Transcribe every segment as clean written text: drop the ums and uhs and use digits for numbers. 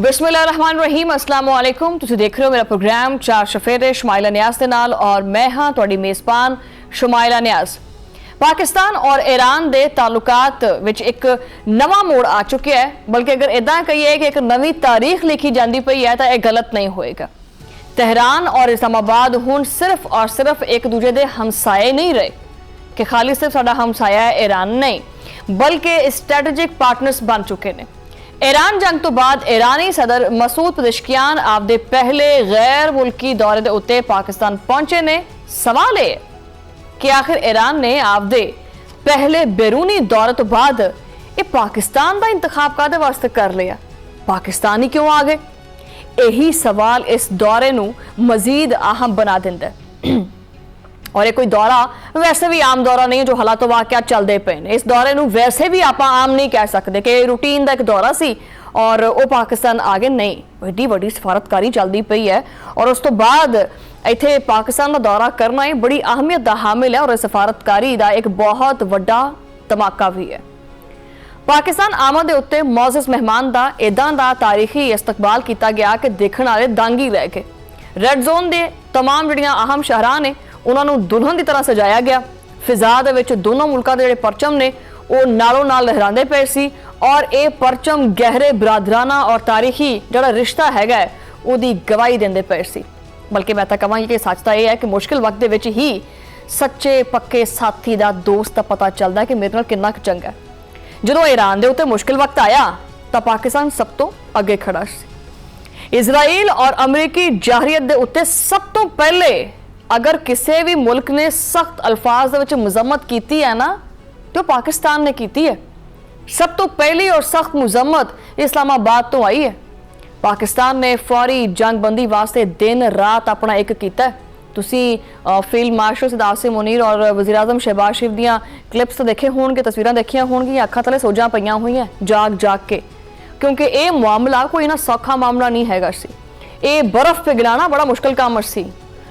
बिस्मिल्लाहिर्रहमानिर्रहीम अस्सलाम वालेकुम। तुसीं देख रहे हो मेरा प्रोग्राम चार शफेरे शुमाइला नियाज़ के नाल और मैं हाँ तुहाडी मेज़बान शुमाइला नियाज़। पाकिस्तान और ईरान के ताल्लुकात विच एक नवा मोड़ आ चुका है, बल्कि अगर इदा कहिए कि एक नवी तारीख लिखी जाती पई है तो यह गलत नहीं होएगा। तेहरान और इस्लामाबाद हुण सिर्फ और सिर्फ एक दूजे के हमसाए नहीं रहे कि खाली सिर्फ साडा हमसाया है ईरान नहीं, बल्कि स्ट्रैटेजिक पार्टनर्स बन चुके हैं। ईरान जंग तो बाद ईरानी सदर मसूद पेज़ेश्कियान आपदे पहले गैर मुल्की दौरे दे उत्ते पाकिस्तान पहुंचे ने। सवाल है कि आखिर ईरान ने आपदे पहले बैरूनी दौरे तो बाद ये पाकिस्तान का इंतखाब कादे वास्ते कर लिया, पाकिस्तान ही क्यों आ गए? यही सवाल इस दौरे नू मजीद अहम बना देंदा है। और ये कोई दौरा वैसे भी आम दौरा नहीं जो हालात वाकया चलते पे ने। इस दौरे नू वैसे भी आप आम नहीं कह सकते कि रूटीन का एक दौरा सी और वो पाकिस्तान आगे नहीं, एडी वड्डी सफारतकारी चलती पई है और उस तो बाद इत्थे पाकिस्तान का दौरा करना ही बड़ी अहमियत का हामिल है और सफारतकारी का एक बहुत वड्डा धमाका भी है। पाकिस्तान आमद के उत्ते मोअज़्ज़ज़ मेहमान का इदां दा तारीखी इस्तकबाल किया गया कि देखने वाले दंग ही रह गए। रेड जोन के तमाम जड़ियां अहम शहरां ने उन्होंने दुल्हन की तरह सजाया गया। फिजा दे दोनों मुल्कों के जो परचम ने वो नालों नाल लहराते पे सी और ये परचम गहरे बरादराना और तारीखी जो रिश्ता है उसकी गवाही देंदे पे सी। बल्कि मैं तो कहांगी कि सच तो यह है कि मुश्किल वक्त दे विच ही सच्चे पक्के साथी का दोस्त का पता चलता है कि मेरे नाल कितना चंगा है। जो ईरान के उत्ते मुश्किल वक्त आया तो पाकिस्तान सब तो अगे खड़ा सी। इजराइल और अमरीकी जाहरीत के उत्ते सब तो पहले अगर किसी भी मुल्क ने सख्त अल्फाज मजम्मत की है ना तो पाकिस्तान ने की है। सब तो पहली और सख्त मजम्मत इस्लामाबाद तो आई है। पाकिस्तान ने फौरी जंगबंदी वास्ते दिन रात अपना एक किया। तुसी फील्ड मार्शल सैयद आसिम मुनीर और वज़ीर आज़म शहबाज शरीफ दियां क्लिप्स तो देखे होंगे, तस्वीरां देखियां होंगी, अखां थले सोजां पईयां हुई जाग जाग के, क्योंकि ये मामला कोई ना सौखा मामला नहीं हैगा सी। ये बर्फ पिघलाना बड़ा मुश्किल काम सी,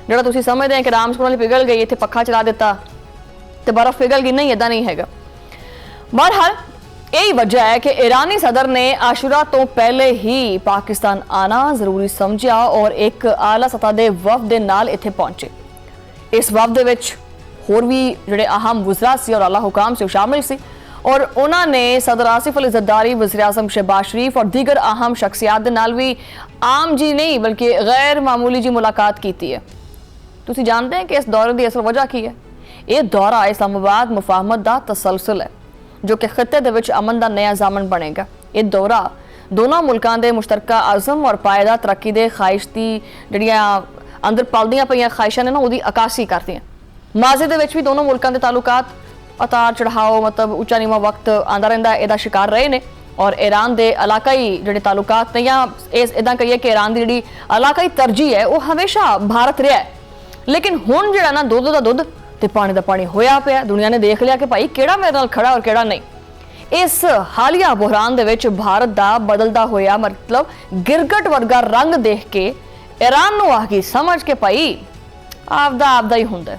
जो तुम समझते हैं कि रामसपुर पिघल गई, इतने पखा चला दिता तो बर्फ पिघल गई, नहीं इदा नहीं है। बहरहाल यही वजह है कि ईरानी सदर ने आशुरा तो पहले ही पाकिस्तान आना जरूरी समझा और एक आला सतह के वफद के नाल इत्थे पहुंचे। इस वफद विच होर भी जिहड़े अहम वज़रा सी और आला हुकाम से शामिल सी और उन्होंने सदर आसिफ अली ज़रदारी, वज़ीर आज़म शहबाज शरीफ और दीगर अहम शख्सियात के नाल भी आम जी नहीं बल्कि गैर मामूली जी मुलाकात की है। तुसी जानते हैं कि इस दौरे की असल वजह की है? यह दौरा इस्लामाबाद मुफाहमत का तसलसल है जो कि खिते दे विच अमन का नया जामन बनेगा। यह दौरा दोनों मुल्कों के मुश्तरका आज़म और पायदा तरक्की के ख्वाहिश की जड़ियाँ अंदर पलदियां पईयां ख्वाहिशां ने ना उसकी अकासी करती हैं। माज़े दे विच भी दोनों मुल्कों के ताल्लुकात उतार चढ़ाव मतलब उच्चा नीवा वक्त आंदा रहिंदा इहदा शिकार रहे ने और ईरान के इलाकाई जिहड़े ताल्लुकात ने या इदा कहिए कि ईरान की जिहड़ी इलाकाई तरजीह है वो हमेशा भारत रहा है। लेकिन हुण जिहड़ा ना दुध का दुध ते पानी का पानी होया पिया। दुनिया ने देख लिया कि भाई केड़ा मेरे नाल खड़ा और केड़ा नहीं। इस हालिया बुहरान दे विच भारत का बदलता होया मतलब गिरगट वर्गा रंग देख के ईरान नूं आ गई समझ के भाई आपदा ही हुंदा।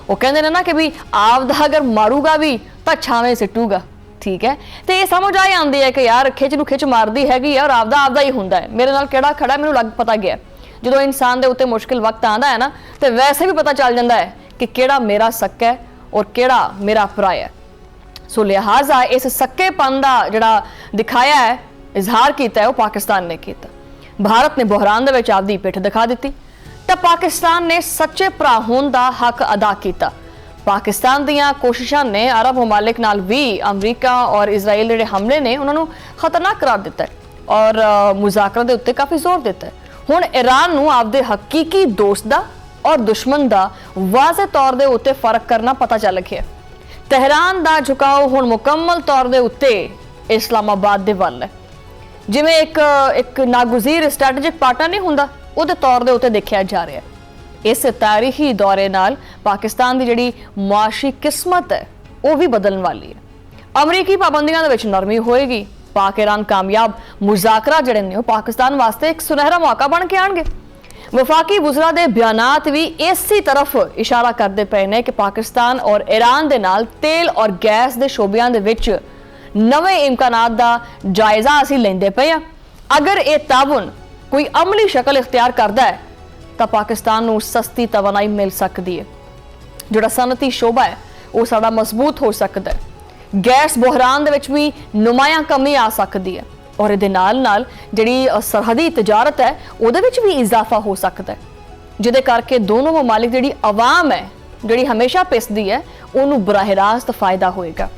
वो कहंदे ने ना कि भी आपदा अगर मारूगा भी तो छावें सिटूगा, ठीक है। तो ये समझ आ आती है कि यार खिच नूं खिच मारदी हैगी और आपदा ही हुंदा है। मेरे नाल केड़ा खड़ा मैनूं लग पता गया। जो इंसान के उत्ते मुश्किल वक्त आता है ना तो वैसे भी पता चल जाता है कि केड़ा मेरा सक्का है और केड़ा मेरा भरा है। सो लिहाजा इस सक्केपन का जड़ा दिखाया है, इजहार किया है, वो पाकिस्तान ने किया। भारत ने बुहरान दे विच आपदी पिठ दिखा दी तो पाकिस्तान ने सच्चे भरा होने का हक अदा किया। पाकिस्तान दीयां कोशिशां ने अरब ममालिक नाल भी अमरीका और इजराइल जिहड़े हमले ने उन्होंने खतरनाक करार दिता है और मुज़ाकरा दे उत्ते काफ़ी जोर दिता है। हुण ईरान नूं आपदे हकीकी दोस्त दा और दुश्मन दा वाज़े तौर दे उत्ते फर्क करना पता चल गया। तेहरान दा झुकाव हुण मुकम्मल तौर दे उत्ते इस्लामाबाद दे वल है। जिवें एक नागुज़ीर स्ट्रैटेजिक पार्टनर नहीं हुंदा उहदे तौर दे उत्ते देखिया जा रहा है। इस तारीखी दौरे नाल पाकिस्तान की जिहड़ी मुआशी किस्मत है वो भी बदलने वाली है। अमरीकी पाबंदियां दे विच नरमी होएगी। पाक ईरान कामयाब मुज़ाकरा जिहड़े ने पाकिस्तान वास्ते एक सुनहरा मौका बन के आएंगे। वफाकी वज़रा दे बयानात भी इसी तरफ इशारा करते पे ने कि पाकिस्तान और ईरान दे नाल तेल और गैस के शोबियां दे विच नवे इम्कानात दा जायजा असीं लैंदे पे आ अगर ये ताउन कोई अमली शक्ल इख्तियार करता है तो पाकिस्तान को सस्ती तवानाई मिल सकती है। जोड़ा सनती शोबा है वो साड़ा मजबूत हो सकता है। गैस बहरान दे विच भी नुमाया कमी आ सकती है और इहदे नाल नाल जिहड़ी सरहदी तजारत है उहदे विच भी इजाफा हो सकता है, जिहदे करके दोनों ममालिक जिहड़ी आवाम है जिहड़ी हमेशा पिसदी है उन्होंने बराह रास्त फायदा होएगा।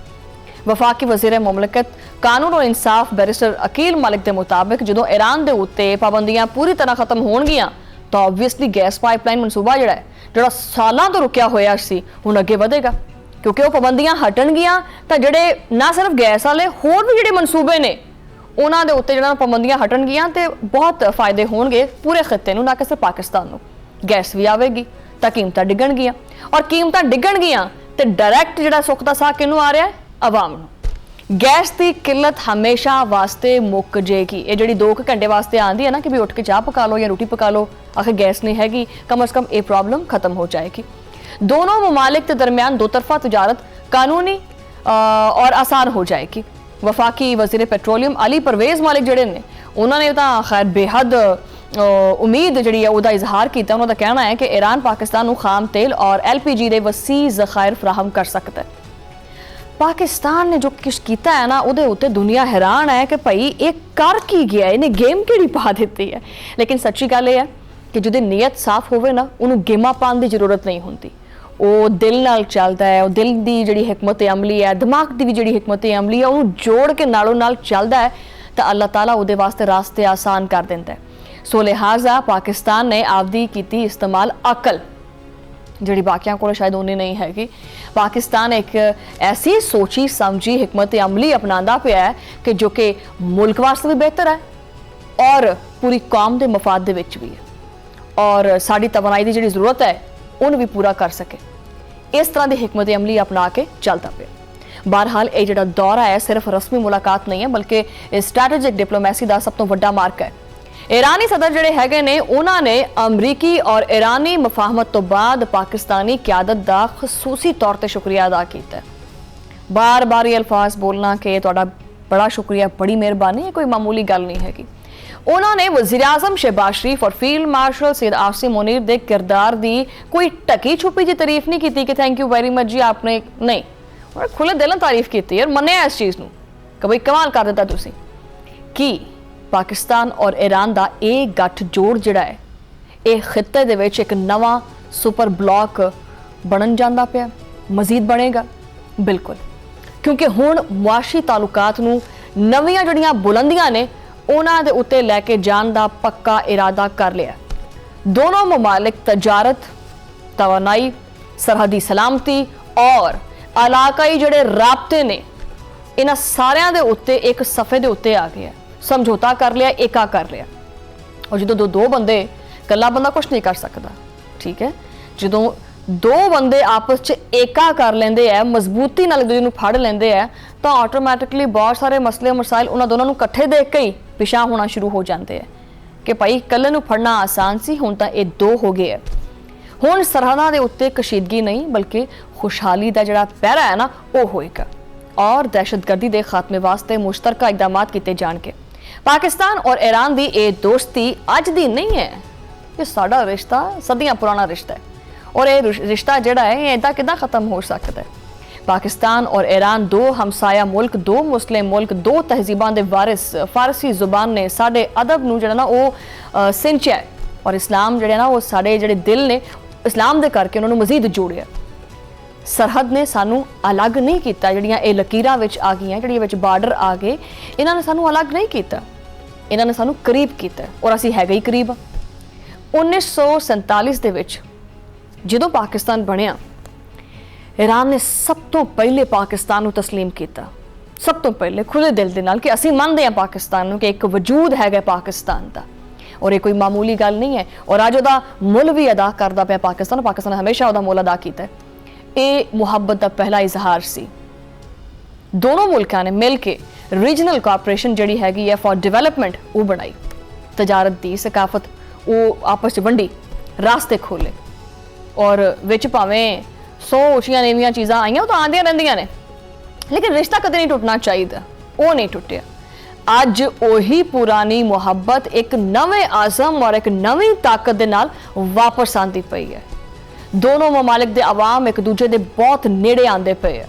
वफाकी वज़ीर मुमलिकत कानून और इंसाफ बैरिस्टर अकील मलिक के मुताबिक जो ईरान के उत्ते पाबंदियां पूरी तरह खत्म होणगियां तो ऑबवियसली गैस पाइपलाइन मनसूबा जिहड़ा सालों तो रुकिया होया सी हुण अगे वधेगा, क्योंकि वो पाबंदियां हटणगियां तो जिहड़े ना सिर्फ गैस वाले होर भी जिहड़े मनसूबे ने उन्हां दे उत्ते जिहड़ा पाबंदियां हटणगियां तो बहुत फायदे होणगे पूरे खित्ते नूं, ना कि सिर्फ पाकिस्तान नूं। गैस भी आवेगी तो कीमतां डिगणगियां और कीमतां डिगणगियां तो डायरैक्ट जिहड़ा सुख दा साह किहनूं आ रहा है, आवाम नूं। गैस की किल्लत हमेशा वास्ते मुक जाएगी। ये जी 2 घंटे वास्ते आती है ना कि भी उठ के चाह पका लो या रोटी पका लो, आखिर गैस नहीं हैगी, कम अज़ कम ये प्रॉब्लम खत्म हो जाएगी। दोनों ममालिक के दरमियान दो तरफा तजारत कानूनी और आसान हो जाएगी। वफाकी वज़ीर पेट्रोलियम अली परवेज़ मलिक जिहड़े ने उन्होंने तो खैर बेहद उम्मीद जी है उसका इजहार किया। उन्होंने कहना है कि ईरान पाकिस्तान को खाम तेल और LPG के वसी ज़खायर फ्राहम कर सकता है। पाकिस्तान ने जो कुछ किया है ना उहदे उत्ते दुनिया हैरान है कि भाई ये कर की गया, इन्हें गेम किहड़ी पा दी है। लेकिन सच्ची गल है कि जिहदी नीयत साफ होवे ना उन्होंने गेमां पाउण दी जरूरत नहीं होंदी। वो दिल नाल चलदा है, वो दिल दी जिहड़ी हिकमत अमली है, दिमाग दी भी जिहड़ी हिकमत अमली है उन्होंने जोड़ के नालों नाल चलदा है तो अल्लाह ताला उहदे वास्ते रास्ते आसान कर दिंदा है। सो लिहाजा पाकिस्तान ने आपदी कीती इस्तेमाल अकल जिहड़ी बाकियां कोल शायद उन्नी नहीं हैगी। पाकिस्तान एक ऐसी सोची समझी हिकमत अमली अपनांदा पिया है कि जो कि मुल्क वास्ते भी बेहतर है और पूरी कौम के मफाद दे विच भी है और साड़ी तवानाई की जिहड़ी जरूरत है उन्हें भी पूरा कर सके। इस तरह की हिकमत अमली अपना के चलता पिया। बहरहाल ये जिहड़ा दौरा है सिर्फ रस्मी मुलाकात नहीं है बल्कि स्ट्रैटेजिक डिप्लोमैसी का सब तो वड्डा मार्क है। ईरानी सदर जिहड़े हैगे ने उन्होंने अमरीकी और ईरानी मुफाहमत तो बाद पाकिस्तानी क्यादत का खसूसी तौर पर शुक्रिया अदा किया। बार बार ये अल्फाज बोलना कि तुहाडा बड़ा शुक्रिया, बड़ी मेहरबानी है, कोई मामूली गल नहीं हैगी। उन्होंने वज़ीर आज़म शहबाज शरीफ और फील्ड मार्शल सैयद आसिम मुनीर के किरदार की कोई टकी छुपी जी तारीफ नहीं की कि थैंक यू वेरी मच जी आपने, नहीं, उन्होंने खुले दिल तारीफ की यार, मन्निया इस चीज़ नूं कि भाई कमाल कर दिता तुसीं कि पाकिस्तान और ईरान का ये गठ जोड़ जिहड़ा है ये खित्ते दे विच एक नवा सुपर ब्लॉक बनन जांदा पिया, मजीद बनेगा बिल्कुल, क्योंकि हुण मुआशी तालुकात नूं नवीं जिहड़ियां बुलंदियां ने उन्हां दे उत्ते लैके जाण दा पक्का इरादा कर लिया। दोनों ममालिक तजारत, तवानाई, सरहदी सलामती और इलाकाई जिहड़े राबते ने इन्हां सारियां दे उत्ते एक सफ़े दे उत्ते आ गए, समझौता कर लिया, एका कर लिया। और जो दो बंदे, कला बंदा कुछ नहीं कर सकता, ठीक है, जो दो बंदे आपस च एका कर लेंदे है, मजबूती नाल एक दूजे नूं फड़ लेंदे है तो ऑटोमैटिकली बहुत सारे मसले मसाइल उन्हां दोनों नूं इकट्ठे देख के ही पिछा होना शुरू हो जाते हैं कि भाई कल्ले नूं फड़ना आसान सी, हुण तां ये दो हो गए है। हुण सरहदां दे उत्ते कशीदगी नहीं बल्कि खुशहाली का जिहड़ा पहरा है ना वो होएगा और दहशतगर्दी के खात्मे वास्ते मुश्तरका इकदामात किए जाणगे। पाकिस्तान और ईरान की ये दोस्ती अज दी नहीं है, ये साडा रिश्ता सदियां पुराना रिश्ता है और ये रिश्ता जिहड़ा है ये इदां किदां खत्म हो सकता है। पाकिस्तान और ईरान दो हमसाया मुल्क, दो मुस्लिम मुल्क, दो तहजीबां दे वारिस। फारसी जुबान ने साडे अदब नूं जिहड़ा ना वो सिंचिया है और इस्लाम जिहड़ा ना वो साडे जिहड़े दिल ने इस्लाम दे करके उन्होंने मजीद जोड़िया। सरहद ने सानू अलग नहीं किया, जिहड़ियां ये लकीरां विच आ गईयां, जिहड़ियां विच बार्डर आ गए, इन्हां ने सानू अलग नहीं किया, इन्हां ने सानू करीब किया और असीं हैगे ही करीब। 1947 दे विच जदों पाकिस्तान बनिया, ईरान ने सब तो पहले पाकिस्तान को तस्लीम किया, सब तो पहले खुले दिल दे नाल कि असीं मनदे हां पाकिस्तान नूं कि एक वजूद हैगा पाकिस्तान का और ये कोई मामूली गल नहीं है। और अज उहदा मुल भी अदा करदा पिया पाकिस्तान, पाकिस्तान ने हमेशा उहदा मुल अदा किया है। ये मुहब्बत का पहला इजहार सी। दोनों मुल्कों ने मिल के रीजनल कोऑपरेशन जिहड़ी हैगी है फॉर डिवेलपमेंट वो बनाई, तजारत दी, सकाफत वो आपस च वंडी, रास्ते खोले और विच भावें 100 ऊचियां नीवियां चीज़ां आईयां तो आंदियां रहिंदियां ने, लेकिन रिश्ता कदे नहीं टुटना चाहिए, वो नहीं टुटिया। ਅੱਜ ਉਹੀ ਪੁਰਾਣੀ ਮੁਹੱਬਤ ਇੱਕ ਨਵੇਂ ਆਜ਼ਮ ਔਰ ਇੱਕ ਨਵੀਂ ਤਾਕਤ ਦੇ ਨਾਲ ਵਾਪਸ ਆਂਦੀ ਪਈ ਹੈ। ਦੋਨੋਂ ਮਮਾਲਿਕ ਦੇ ਆਵਾਮ ਇੱਕ ਦੂਜੇ ਦੇ ਬਹੁਤ ਨੇੜੇ ਆਂਦੇ ਪਏ ਹੈ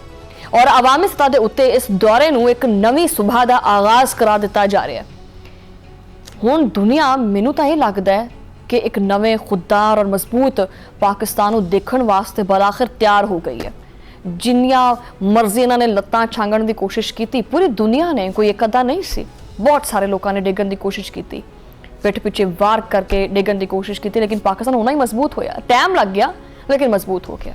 ਔਰ ਆਵਾਮੀ ਸਤਹ ਦੇ ਉੱਤੇ ਇਸ ਦੌਰੇ ਨੂੰ ਇੱਕ ਨਵੀਂ ਸੁਭਾ ਦਾ ਆਗਾਜ਼ ਕਰਾ ਦਿੱਤਾ ਜਾ ਰਿਹਾ ਹੈ। ਹੁਣ ਦੁਨੀਆ, ਮੈਨੂੰ ਤਾਂ ਇਹ ਲੱਗਦਾ ਹੈ ਕਿ ਇੱਕ ਨਵੇਂ ਖੁੱਦਾਰ ਔਰ ਮਜ਼ਬੂਤ ਪਾਕਿਸਤਾਨ ਨੂੰ ਦੇਖਣ ਵਾਸਤੇ ਬਲਾਖਿਰ ਤਿਆਰ ਹੋ ਗਈ ਹੈ। ਜਿੰਨੀਆਂ ਮਰਜ਼ੀ ਇਹਨਾਂ ਨੇ ਲੱਤਾਂ ਛਾਂਗਣ ਦੀ ਕੋਸ਼ਿਸ਼ ਕੀਤੀ, ਪੂਰੀ ਦੁਨੀਆ ਨੇ, ਕੋਈ ਇੱਕ ਅੱਧਾ ਨਹੀਂ ਸੀ, ਬਹੁਤ ਸਾਰੇ ਲੋਕਾਂ ਨੇ ਡਿੱਗਣ ਦੀ ਕੋਸ਼ਿਸ਼ ਕੀਤੀ, ਪਿੱਠ ਪਿੱਛੇ ਵਾਰ ਕਰਕੇ ਡਿੱਗਣ ਦੀ ਕੋਸ਼ਿਸ਼ ਕੀਤੀ, ਲੇਕਿਨ ਪਾਕਿਸਤਾਨ ਉਨਾ ਹੀ ਮਜ਼ਬੂਤ ਹੋਇਆ। ਟਾਈਮ ਲੱਗ ਗਿਆ ਲੇਕਿਨ ਮਜ਼ਬੂਤ ਹੋ ਗਿਆ।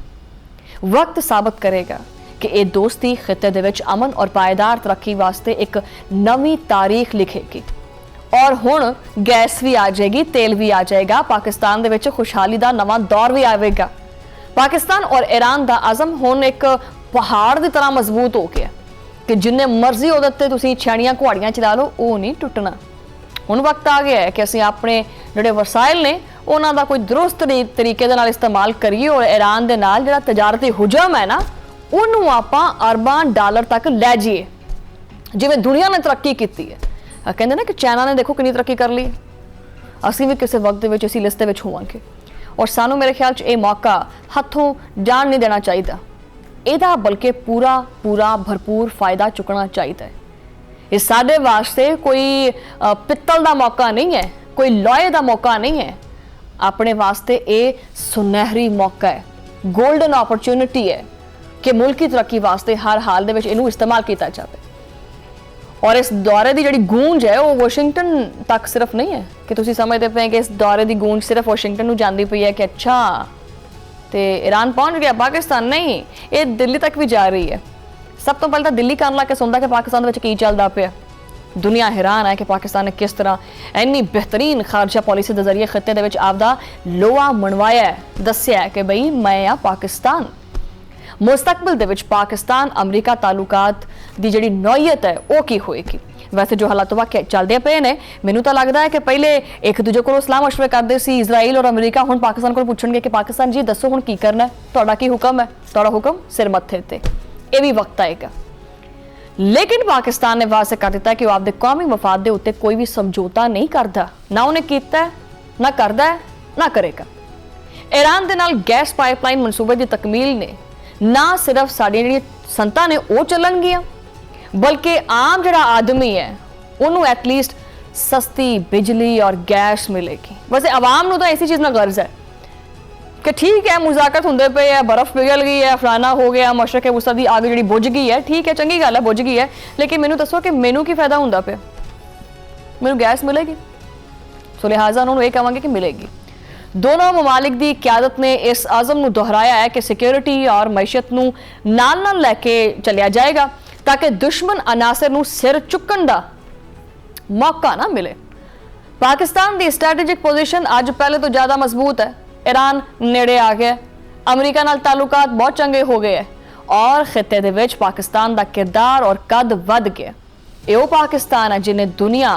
ਵਕਤ ਸਾਬਤ ਕਰੇਗਾ ਕਿ ਇਹ ਦੋਸਤੀ ਖਿੱਤੇ ਦੇ ਵਿੱਚ ਅਮਨ ਔਰ ਪਾਇਦਾਰ ਤਰੱਕੀ ਵਾਸਤੇ ਇੱਕ ਨਵੀਂ ਤਾਰੀਖ ਲਿਖੇਗੀ। ਔਰ ਹੁਣ ਗੈਸ ਵੀ ਆ ਜਾਏਗੀ, ਤੇਲ ਵੀ ਆ ਜਾਏਗਾ, ਪਾਕਿਸਤਾਨ ਦੇ ਵਿੱਚ ਖੁਸ਼ਹਾਲੀ ਦਾ ਨਵਾਂ ਦੌਰ ਵੀ ਆਵੇਗਾ। ਪਾਕਿਸਤਾਨ ਔਰ ਈਰਾਨ ਦਾ ਆਜ਼ਮ ਹੁਣ ਇੱਕ ਪਹਾੜ ਦੀ ਤਰ੍ਹਾਂ ਮਜ਼ਬੂਤ ਹੋ ਗਿਆ ਕਿ ਜਿੰਨੇ ਮਰਜ਼ੀ ਉਹਦੇ ਤੇ ਤੁਸੀਂ ਛਾਣੀਆਂ ਘੁਆੜੀਆਂ ਚਲਾ ਲਓ, ਉਹ ਨਹੀਂ ਟੁੱਟਣਾ। ਹੁਣ ਵਕਤ ਆ ਗਿਆ ਹੈ ਕਿ ਅਸੀਂ ਆਪਣੇ ਜਿਹੜੇ ਵਸਾਇਲ ਨੇ ਉਹਨਾਂ ਦਾ ਕੋਈ ਦਰੁਸਤ ਤਰੀਕੇ ਦੇ ਨਾਲ ਇਸਤੇਮਾਲ ਕਰੀਏ ਔਰ ਈਰਾਨ ਦੇ ਨਾਲ ਜਿਹੜਾ ਤਜਾਰਤੀ ਹੁਜਮ ਹੈ ਨਾ, ਉਹਨੂੰ ਆਪਾਂ ਅਰਬਾਂ ਡਾਲਰ ਤੱਕ ਲੈ ਜਾਈਏ, ਜਿਵੇਂ ਦੁਨੀਆ ਨੇ ਤਰੱਕੀ ਕੀਤੀ ਹੈ। ਕਹਿੰਦੇ ਨਾ ਕਿ ਚਾਈਨਾ ਨੇ ਦੇਖੋ ਕਿੰਨੀ ਤਰੱਕੀ ਕਰ ਲਈ, ਅਸੀਂ ਵੀ ਕਿਸੇ ਵਕਤ ਦੇ ਵਿੱਚ ਇਸੇ ਲਿਸਟ ਦੇ ਵਿੱਚ ਹੋਵਾਂਗੇ ਔਰ ਸਾਨੂੰ ਮੇਰੇ ਖਿਆਲ 'ਚ ਇਹ ਮੌਕਾ ਹੱਥੋਂ ਜਾਣ ਨਹੀਂ ਦੇਣਾ ਚਾਹੀਦਾ। ਇਹਦਾ ਬਲਕਿ ਪੂਰਾ ਭਰਪੂਰ ਫਾਇਦਾ ਚੁੱਕਣਾ ਚਾਹੀਦਾ ਹੈ। ਇਹ ਸਾਡੇ ਵਾਸਤੇ ਕੋਈ ਪਿੱਤਲ ਦਾ ਮੌਕਾ ਨਹੀਂ ਹੈ, ਕੋਈ ਲੋਹੇ ਦਾ ਮੌਕਾ ਨਹੀਂ ਹੈ। ਆਪਣੇ ਵਾਸਤੇ ਇਹ ਸੁਨਹਿਰੀ ਮੌਕਾ ਹੈ, ਗੋਲਡਨ ਓਪਰਚੁਨਿਟੀ ਹੈ ਕਿ ਮੁਲਕੀ ਤਰੱਕੀ ਵਾਸਤੇ ਹਰ ਹਾਲ ਦੇ ਵਿੱਚ ਇਹਨੂੰ ਇਸਤੇਮਾਲ ਕੀਤਾ ਜਾਵੇ। ਔਰ ਇਸ ਦੌਰੇ ਦੀ ਜਿਹੜੀ ਗੂੰਜ ਹੈ ਉਹ ਵਾਸ਼ਿੰਗਟਨ ਤੱਕ ਸਿਰਫ ਨਹੀਂ ਹੈ ਕਿ ਤੁਸੀਂ ਸਮਝਦੇ ਪਏ ਕਿ ਇਸ ਦੌਰੇ ਦੀ ਗੂੰਜ ਸਿਰਫ ਵਾਸ਼ਿੰਗਟਨ ਨੂੰ ਜਾਂਦੀ ਪਈ ਹੈ ਕਿ ਅੱਛਾ ਤੇ ਈਰਾਨ ਪਹੁੰਚ ਗਿਆ, ਪਾਕਿਸਤਾਨ ਨਹੀਂ, ਇਹ ਦਿੱਲੀ ਤੱਕ ਵੀ ਜਾ ਰਹੀ ਹੈ। ਸਭ ਤੋਂ ਪਹਿਲਾਂ ਤਾਂ ਦਿੱਲੀ ਕੰਨ ਲਾ ਕੇ ਸੁਣਦਾ ਕਿ ਪਾਕਿਸਤਾਨ ਦੇ ਵਿੱਚ ਕੀ ਚੱਲਦਾ ਪਿਆ। ਦੁਨੀਆ ਹੈਰਾਨ ਹੈ ਕਿ ਪਾਕਿਸਤਾਨ ਨੇ ਕਿਸ ਤਰ੍ਹਾਂ ਇੰਨੀ ਬਿਹਤਰੀਨ ਖਾਰਜਾ ਪਾਲਿਸੀ ਦੇ ਜ਼ਰੀਏ ਖਿੱਤੇ ਦੇ ਵਿੱਚ ਆਪਦਾ ਲੋਹਾ ਮਨਵਾਇਆ ਹੈ, ਦੱਸਿਆ ਕਿ ਬਈ ਮੈਂ ਆ ਪਾਕਿਸਤਾਨ। ਮੁਸਤਕਬਲ ਦੇ ਵਿੱਚ ਪਾਕਿਸਤਾਨ ਅਮਰੀਕਾ ਤਾਲੁਕਾਤ ਦੀ ਜਿਹੜੀ ਨੌਈਅਤ ਹੈ ਉਹ ਕੀ ਹੋਏਗੀ। ਵੈਸੇ ਜੋ ਹਾਲਾਤ ਵਾਕਿਆ ਚੱਲਦੇ ਪਏ ਨੇ, ਮੈਨੂੰ ਤਾਂ ਲੱਗਦਾ ਹੈ ਕਿ ਪਹਿਲੇ ਇੱਕ ਦੂਜੇ ਕੋਲੋਂ ਸਲਾਹ ਮਸ਼ਵਰੇ ਕਰਦੇ ਸੀ ਇਜ਼ਰਾਈਲ ਔਰ ਅਮਰੀਕਾ, ਹੁਣ ਪਾਕਿਸਤਾਨ ਕੋਲ ਪੁੱਛਣਗੇ ਕਿ ਪਾਕਿਸਤਾਨ ਜੀ ਦੱਸੋ ਹੁਣ ਕੀ ਕਰਨਾ ਹੈ, ਤੁਹਾਡਾ ਕੀ ਹੁਕਮ ਹੈ, ਤੁਹਾਡਾ ਹੁਕਮ ਸਿਰ ਮੱਥੇ ਤੇ। ਇਹ ਵੀ ਵਕਤ ਆਏਗਾ। ਲੇਕਿਨ ਪਾਕਿਸਤਾਨ ਨੇ ਵਾਅਦਾ ਕਰ ਦਿੱਤਾ ਕਿ ਉਹ ਆਪਦੇ ਕੌਮੀ ਮਫਾਦ ਦੇ ਉੱਤੇ ਕੋਈ ਵੀ ਸਮਝੌਤਾ ਨਹੀਂ ਕਰਦਾ, ਨਾ ਉਹਨੇ ਕੀਤਾ, ਨਾ ਕਰਦਾ, ਨਾ ਕਰੇਗਾ। ਈਰਾਨ ਦੇ ਨਾਲ ਗੈਸ ਪਾਈਪਲਾਈਨ ਮਨਸੂਬੇ ਦੀ ਤਕਮੀਲ ਨੇ ਨਾ ਸਿਰਫ ਸਾਡੀਆਂ ਜਿਹੜੀਆਂ ਸੰਤਾਂ ਨੇ ਉਹ ਚੱਲਣਗੀਆਂ, ਬਲਕਿ ਆਮ ਜਿਹੜਾ ਆਦਮੀ ਹੈ ਉਹਨੂੰ ਐਟਲੀਸਟ ਸਸਤੀ ਬਿਜਲੀ ਔਰ ਗੈਸ ਮਿਲੇਗੀ। ਵੈਸੇ ਆਵਾਮ ਨੂੰ ਤਾਂ ਇਸੇ ਚੀਜ਼ ਨਾਲ ਗਰਜ਼ ਹੈ ਕਿ ਠੀਕ ਹੈ ਮੁਜ਼ਾਕਰਤ ਹੁੰਦੇ ਪਏ ਹੈ, ਬਰਫ਼ ਪਿਘਲ ਗਈ ਹੈ, ਫਲਾਨਾ ਹੋ ਗਿਆ, ਮਸ਼ਰਕ ਵਸਤ ਦੀ ਅੱਗ ਜਿਹੜੀ ਬੁਝ ਗਈ ਹੈ, ਠੀਕ ਹੈ, ਚੰਗੀ ਗੱਲ ਹੈ, ਬੁਝ ਗਈ ਹੈ, ਲੇਕਿਨ ਮੈਨੂੰ ਦੱਸੋ ਕਿ ਮੈਨੂੰ ਕੀ ਫਾਇਦਾ ਹੁੰਦਾ ਪਿਆ? ਮੈਨੂੰ ਗੈਸ ਮਿਲੇਗੀ, ਸੋ ਲਿਹਾਜ਼ਾ ਉਹਨਾਂ ਨੂੰ ਇਹ ਕਹਾਂਗੇ ਕਿ ਮਿਲੇਗੀ। ਦੋਨੋਂ ਮਮਾਲਿਕ ਦੀ ਕਿਆਦਤ ਨੇ ਇਸ ਆਜ਼ਮ ਨੂੰ ਦੁਹਰਾਇਆ ਹੈ ਕਿ ਸਿਕਿਉਰਿਟੀ ਔਰ ਮਈਸ਼ਤ ਨੂੰ ਨਾਲ ਲੈ ਕੇ ਚੱਲਿਆ ਜਾਏਗਾ ਤਾਂ ਕਿ ਦੁਸ਼ਮਣ ਅਨਾਸਰ ਨੂੰ ਸਿਰ ਚੁੱਕਣ ਦਾ ਮੌਕਾ ਨਾ ਮਿਲੇ। ਪਾਕਿਸਤਾਨ ਦੀ ਸਟ੍ਰੈਟੇਜਿਕ ਪੋਜੀਸ਼ਨ ਅੱਜ ਪਹਿਲੇ ਤੋਂ ਜ਼ਿਆਦਾ ਮਜ਼ਬੂਤ ਹੈ। ईरान नेड़े आ गया, अमरीका नाल तालुकात बहुत चंगे हो गए और खिते दे विच पाकिस्तान दा किरदार और कद वध गया। ये वो पाकिस्तान है जिन्हें दुनिया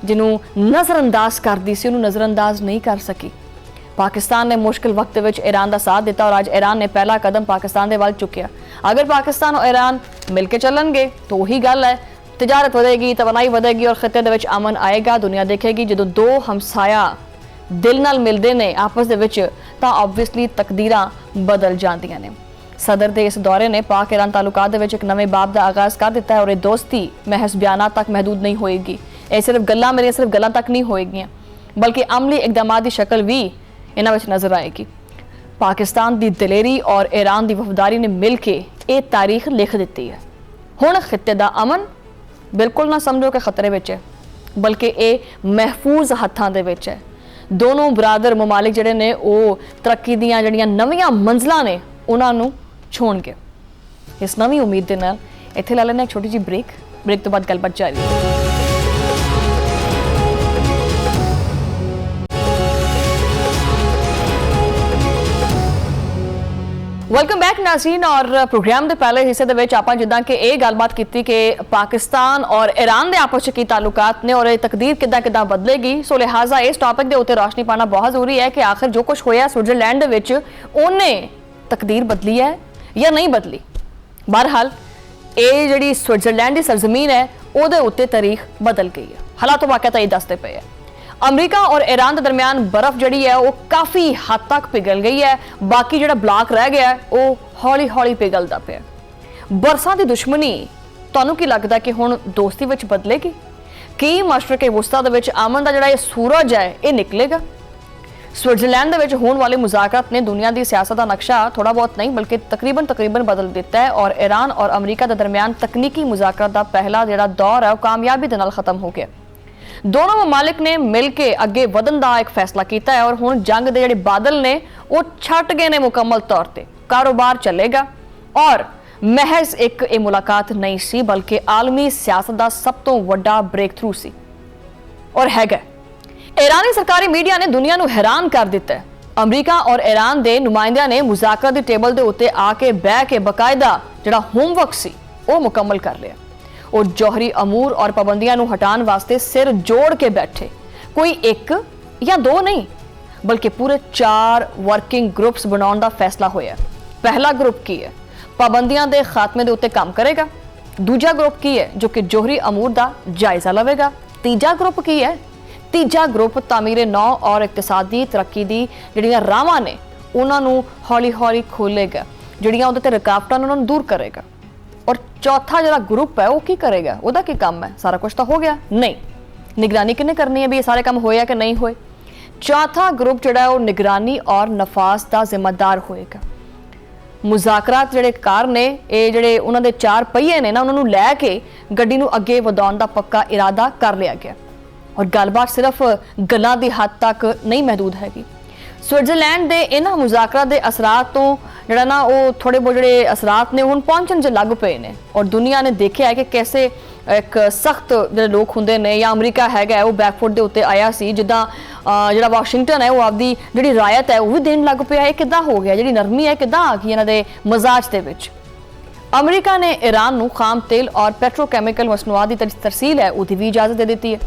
जिन्हों नज़रअंदाज करती सी, उन्होंने नज़रअंदाज नहीं कर सकी। पाकिस्तान ने मुश्किल वक्त विच ईरान का साथ दिता और अज ईरान ने पहला कदम पाकिस्तान के वल चुकिया। अगर पाकिस्तान और ईरान मिल के चलणगे तो वही गल है, तजारत वधेगी, तवानाई वधेगी और खिते दे विच अमन आएगा। दुनिया देखेगी जो दो हमसाया दिल नाल मिलते हैं आपस दे विच तां ऑब्वियसली तकदीरां बदल जांदियां ने। सदर के इस दौरे ने पाक ईरान तालुकात दे विच एक नवे बाब का आगाज़ कर दिता है और ये दोस्ती महज बयानां तक महदूद नहीं होएगी। ये सिर्फ गल्लां मेरियां सिर्फ गल्लां तक नहीं होएगियां बल्कि अमली इकदामात की शक्ल भी इन्हां विच नज़र आएगी। पाकिस्तान की दलेरी और ईरान की वफादारी ने मिल के ये तारीख लिख दी है। हुण खिते दा अमन बिल्कुल ना समझो कि खतरे विच है बल्कि ये महफूज हत्थां दे विच है। दोनों बरादर ममालिक जिहड़े ने वो तरक्की दीयां जिहड़ियां नवीं मंजिलां ने उन्हां नूं छूणगे। इस नवीं उम्मीद दे नाल इत्थे ला लैंदे एक छोटी जी ब्रेक तो बाद गलबात जारी है। वेलकम बैक नाज़रीन। और प्रोग्राम के पहले हिस्से आपां जिद्दां कि ये गलबात की कि पाकिस्तान और ईरान के आपस की ताल्लुकात ने और ये तकदीर किद्दां बदलेगी। सो लिहाजा इस टॉपिक के उत्ते रोशनी पाना बहुत जरूरी है कि आखिर जो कुछ होया स्विट्जरलैंड दे विच उन्हें तकदीर बदली है या नहीं बदली। बहरहाल ये जिहड़ी स्विट्जरलैंड की सरजमीन है ਉਹਦੇ ਉੱਤੇ ਤਾਰੀਖ ਬਦਲ ਗਈ ਹੈ। ਹਾਲਾਤ ਵਾਕਿਆ ਤਾਂ ਇਹ ਦੱਸਦੇ ਪਏ ਹੈ। ਅਮਰੀਕਾ ਔਰ ਈਰਾਨ ਦੇ ਦਰਮਿਆਨ ਬਰਫ਼ ਜਿਹੜੀ ਹੈ ਉਹ ਕਾਫੀ ਹੱਦ ਤੱਕ ਪਿਘਲ ਗਈ ਹੈ। ਬਾਕੀ ਜਿਹੜਾ ਬਲਾਕ ਰਹਿ ਗਿਆ ਹੈ ਉਹ ਹੌਲੀ ਹੌਲੀ ਪਿਘਲਦਾ ਪਿਆ। ਬਰਸਾਂ ਦੀ ਦੁਸ਼ਮਣੀ ਤੁਹਾਨੂੰ ਕੀ ਲੱਗਦਾ ਕਿ ਹੁਣ ਦੋਸਤੀ ਵਿੱਚ ਬਦਲੇਗੀ? ਕੀ ਮਸ਼ਰਕ-ਏ ਵਸਤਾ ਦੇ ਵਿੱਚ ਅਮਨ ਦਾ ਜਿਹੜਾ ਇਹ ਸੂਰਜ ਹੈ ਇਹ ਨਿਕਲੇਗਾ? ਸਵਿਟਜ਼ਰਲੈਂਡ ਦੇ ਵਿੱਚ ਹੋਣ ਵਾਲੇ ਮੁਜ਼ਾਕਰਾਤ ਨੇ ਦੁਨੀਆ ਦੀ ਸਿਆਸਤ ਦਾ ਨਕਸ਼ਾ ਥੋੜਾ ਬਹੁਤ ਨਹੀਂ ਬਲਕਿ ਤਕਰੀਬਨ ਬਦਲ ਦਿੱਤਾ ਹੈ ਔਰ ਈਰਾਨ ਔਰ ਅਮਰੀਕਾ ਦੇ ਦਰਮਿਆਨ ਤਕਨੀਕੀ ਮੁਜ਼ਾਕਰਾਤ ਦਾ ਪਹਿਲਾ ਜਿਹੜਾ ਦੌਰ ਹੈ ਉਹ ਕਾਮਯਾਬੀ ਦੇ ਨਾਲ ਖਤਮ ਹੋ ਗਿਆ। ਦੋਨੋਂ ਮਮਾਲਿਕ ਨੇ ਮਿਲ ਕੇ ਅੱਗੇ ਵਧਣ ਦਾ ਇੱਕ ਫੈਸਲਾ ਕੀਤਾ ਹੈ ਔਰ ਹੁਣ ਜੰਗ ਦੇ ਜਿਹੜੇ ਬਾਦਲ ਨੇ ਉਹ ਛੱਟ ਗਏ ਨੇ ਮੁਕੰਮਲ ਤੌਰ ਤੇ। ਕਾਰੋਬਾਰ ਚੱਲੇਗਾ ਔਰ ਮਹਿਜ਼ ਇੱਕ ਇਹ ਮੁਲਾਕਾਤ ਨਹੀਂ ਸੀ ਬਲਕਿ ਆਲਮੀ ਸਿਆਸਤ ਦਾ ਸਭ ਤੋਂ ਵੱਡਾ ਬ੍ਰੇਕ ਥਰੂ ਸੀ ਔਰ ਹੈਗਾ। ਈਰਾਨੀ ਸਰਕਾਰੀ ਮੀਡੀਆ ਨੇ ਦੁਨੀਆ ਨੂੰ ਹੈਰਾਨ ਕਰ ਦਿੱਤਾ ਹੈ। ਅਮਰੀਕਾ ਔਰ ਈਰਾਨ ਦੇ ਨੁਮਾਇੰਦਿਆਂ ਨੇ ਮੁਜ਼ਾਕਰਾ ਦੀ ਟੇਬਲ ਦੇ ਉੱਤੇ ਆ ਕੇ ਬਹਿ ਕੇ ਬਕਾਇਦਾ ਜਿਹੜਾ ਹੋਮਵਰਕ ਸੀ ਉਹ ਮੁਕੰਮਲ ਕਰ ਲਿਆ। ਉਹ ਜੌਹਰੀ ਅਮੂਰ ਔਰ ਪਾਬੰਦੀਆਂ ਨੂੰ ਹਟਾਉਣ ਵਾਸਤੇ ਸਿਰ ਜੋੜ ਕੇ ਬੈਠੇ। ਕੋਈ ਇੱਕ ਜਾਂ ਦੋ ਨਹੀਂ ਬਲਕਿ ਪੂਰੇ 4 ਵਰਕਿੰਗ ਗਰੁੱਪਸ ਬਣਾਉਣ ਦਾ ਫੈਸਲਾ ਹੋਇਆ। ਪਹਿਲਾ ਗਰੁੱਪ ਕੀ ਹੈ? ਪਾਬੰਦੀਆਂ ਦੇ ਖਾਤਮੇ ਦੇ ਉੱਤੇ ਕੰਮ ਕਰੇਗਾ। ਦੂਜਾ ਗਰੁੱਪ ਕੀ ਹੈ ਜੋ ਕਿ ਜੌਹਰੀ ਅਮੂਰ ਦਾ ਜਾਇਜ਼ਾ ਲਵੇਗਾ। ਤੀਜਾ ਗਰੁੱਪ ਕੀ ਹੈ? ਤੀਜਾ ਗਰੁੱਪ ਤਾਮੀਰ-ਏ-ਨੌ ਔਰ ਇਕਤਸਾਦੀ ਤਰੱਕੀ ਦੀ ਜਿਹੜੀਆਂ ਰਾਹਾਂ ਨੇ ਉਹਨਾਂ ਨੂੰ ਹੌਲੀ ਹੌਲੀ ਖੋਲੇਗਾ, ਜਿਹੜੀਆਂ ਉਹਦੇ ਤੇ ਰੁਕਾਵਟਾਂ ਉਹਨਾਂ ਨੂੰ ਦੂਰ ਕਰੇਗਾ। ਔਰ ਚੌਥਾ ਜਿਹੜਾ ਗਰੁੱਪ ਹੈ ਉਹ ਕੀ ਕਰੇਗਾ? ਉਹਦਾ ਕੀ ਕੰਮ ਹੈ? ਸਾਰਾ ਕੁਝ ਤਾਂ ਹੋ ਗਿਆ ਨਹੀਂ, ਨਿਗਰਾਨੀ ਕਿਹਨੇ ਕਰਨੀ ਹੈ ਵੀ ਇਹ ਸਾਰੇ ਕੰਮ ਹੋਏ ਆ ਕਿ ਨਹੀਂ ਹੋਏ? ਚੌਥਾ ਗਰੁੱਪ ਜਿਹੜਾ ਉਹ ਨਿਗਰਾਨੀ ਔਰ ਨਫਾਜ਼ ਦਾ ਜ਼ਿੰਮੇਦਾਰ ਹੋਏਗਾ। ਮੁਜ਼ਾਕਰਾਤ ਜਿਹੜੇ ਕਾਰ ਨੇ ਇਹ ਜਿਹੜੇ ਉਹਨਾਂ ਦੇ 4 ਪਹੀਏ ਨੇ ਨਾ ਉਹਨਾਂ ਨੂੰ ਲੈ ਕੇ ਗੱਡੀ ਨੂੰ ਅੱਗੇ ਵਧਾਉਣ ਦਾ ਪੱਕਾ ਇਰਾਦਾ ਕਰ ਲਿਆ ਗਿਆ ਔਰ ਗੱਲਬਾਤ ਸਿਰਫ ਗੱਲਾਂ ਦੀ ਹੱਦ ਤੱਕ ਨਹੀਂ ਮਹਦੂਦ ਹੈਗੀ। ਸਵਿਟਜ਼ਰਲੈਂਡ ਦੇ ਇਹਨਾਂ ਮੁਜ਼ਾਕਰਾਤ ਦੇ ਅਸਰਾਤ ਤੋਂ ਜਿਹੜਾ ਨਾ ਉਹ ਥੋੜੇ ਬਹੁਤ ਜਿਹੜੇ ਅਸਰਾਤ ਨੇ ਹੁਣ ਪਹੁੰਚਣ ਚ ਲੱਗ ਪਏ ਨੇ ਔਰ ਦੁਨੀਆ ਨੇ ਦੇਖਿਆ ਹੈ ਕਿ ਕੈਸੇ ਇੱਕ ਸਖਤ ਜਿਹੜੇ ਲੋਕ ਹੁੰਦੇ ਨੇ ਜਾਂ ਅਮਰੀਕਾ ਹੈਗਾ ਉਹ ਬੈਕਫੁੱਟ ਦੇ ਉੱਤੇ ਆਇਆ ਸੀ। ਜਿੱਦਾਂ ਜਿਹੜਾ ਵਾਸ਼ਿੰਗਟਨ ਹੈ ਉਹ ਆਪਦੀ ਜਿਹੜੀ ਰਾਇਤ ਹੈ ਉਹ ਵੀ ਦੇਣ ਲੱਗ ਪਿਆ। ਇਹ ਕਿੱਦਾਂ ਹੋ ਗਿਆ? ਜਿਹੜੀ ਨਰਮੀ ਹੈ ਕਿੱਦਾਂ ਆ ਗਈ ਇਹਨਾਂ ਦੇ ਮਜ਼ਾਜ ਦੇ ਵਿੱਚ? ਅਮਰੀਕਾ ਨੇ ਈਰਾਨ ਨੂੰ ਖਾਮ ਤੇਲ ਔਰ ਪੈਟਰੋਕੈਮੀਕਲ ਮਸਨੂਆਤ ਦੀ ਤਰਸੀਲ ਹੈ ਉਹਦੀ ਵੀ ਇਜਾਜ਼ਤ ਦੇ ਦਿੱਤੀ ਹੈ।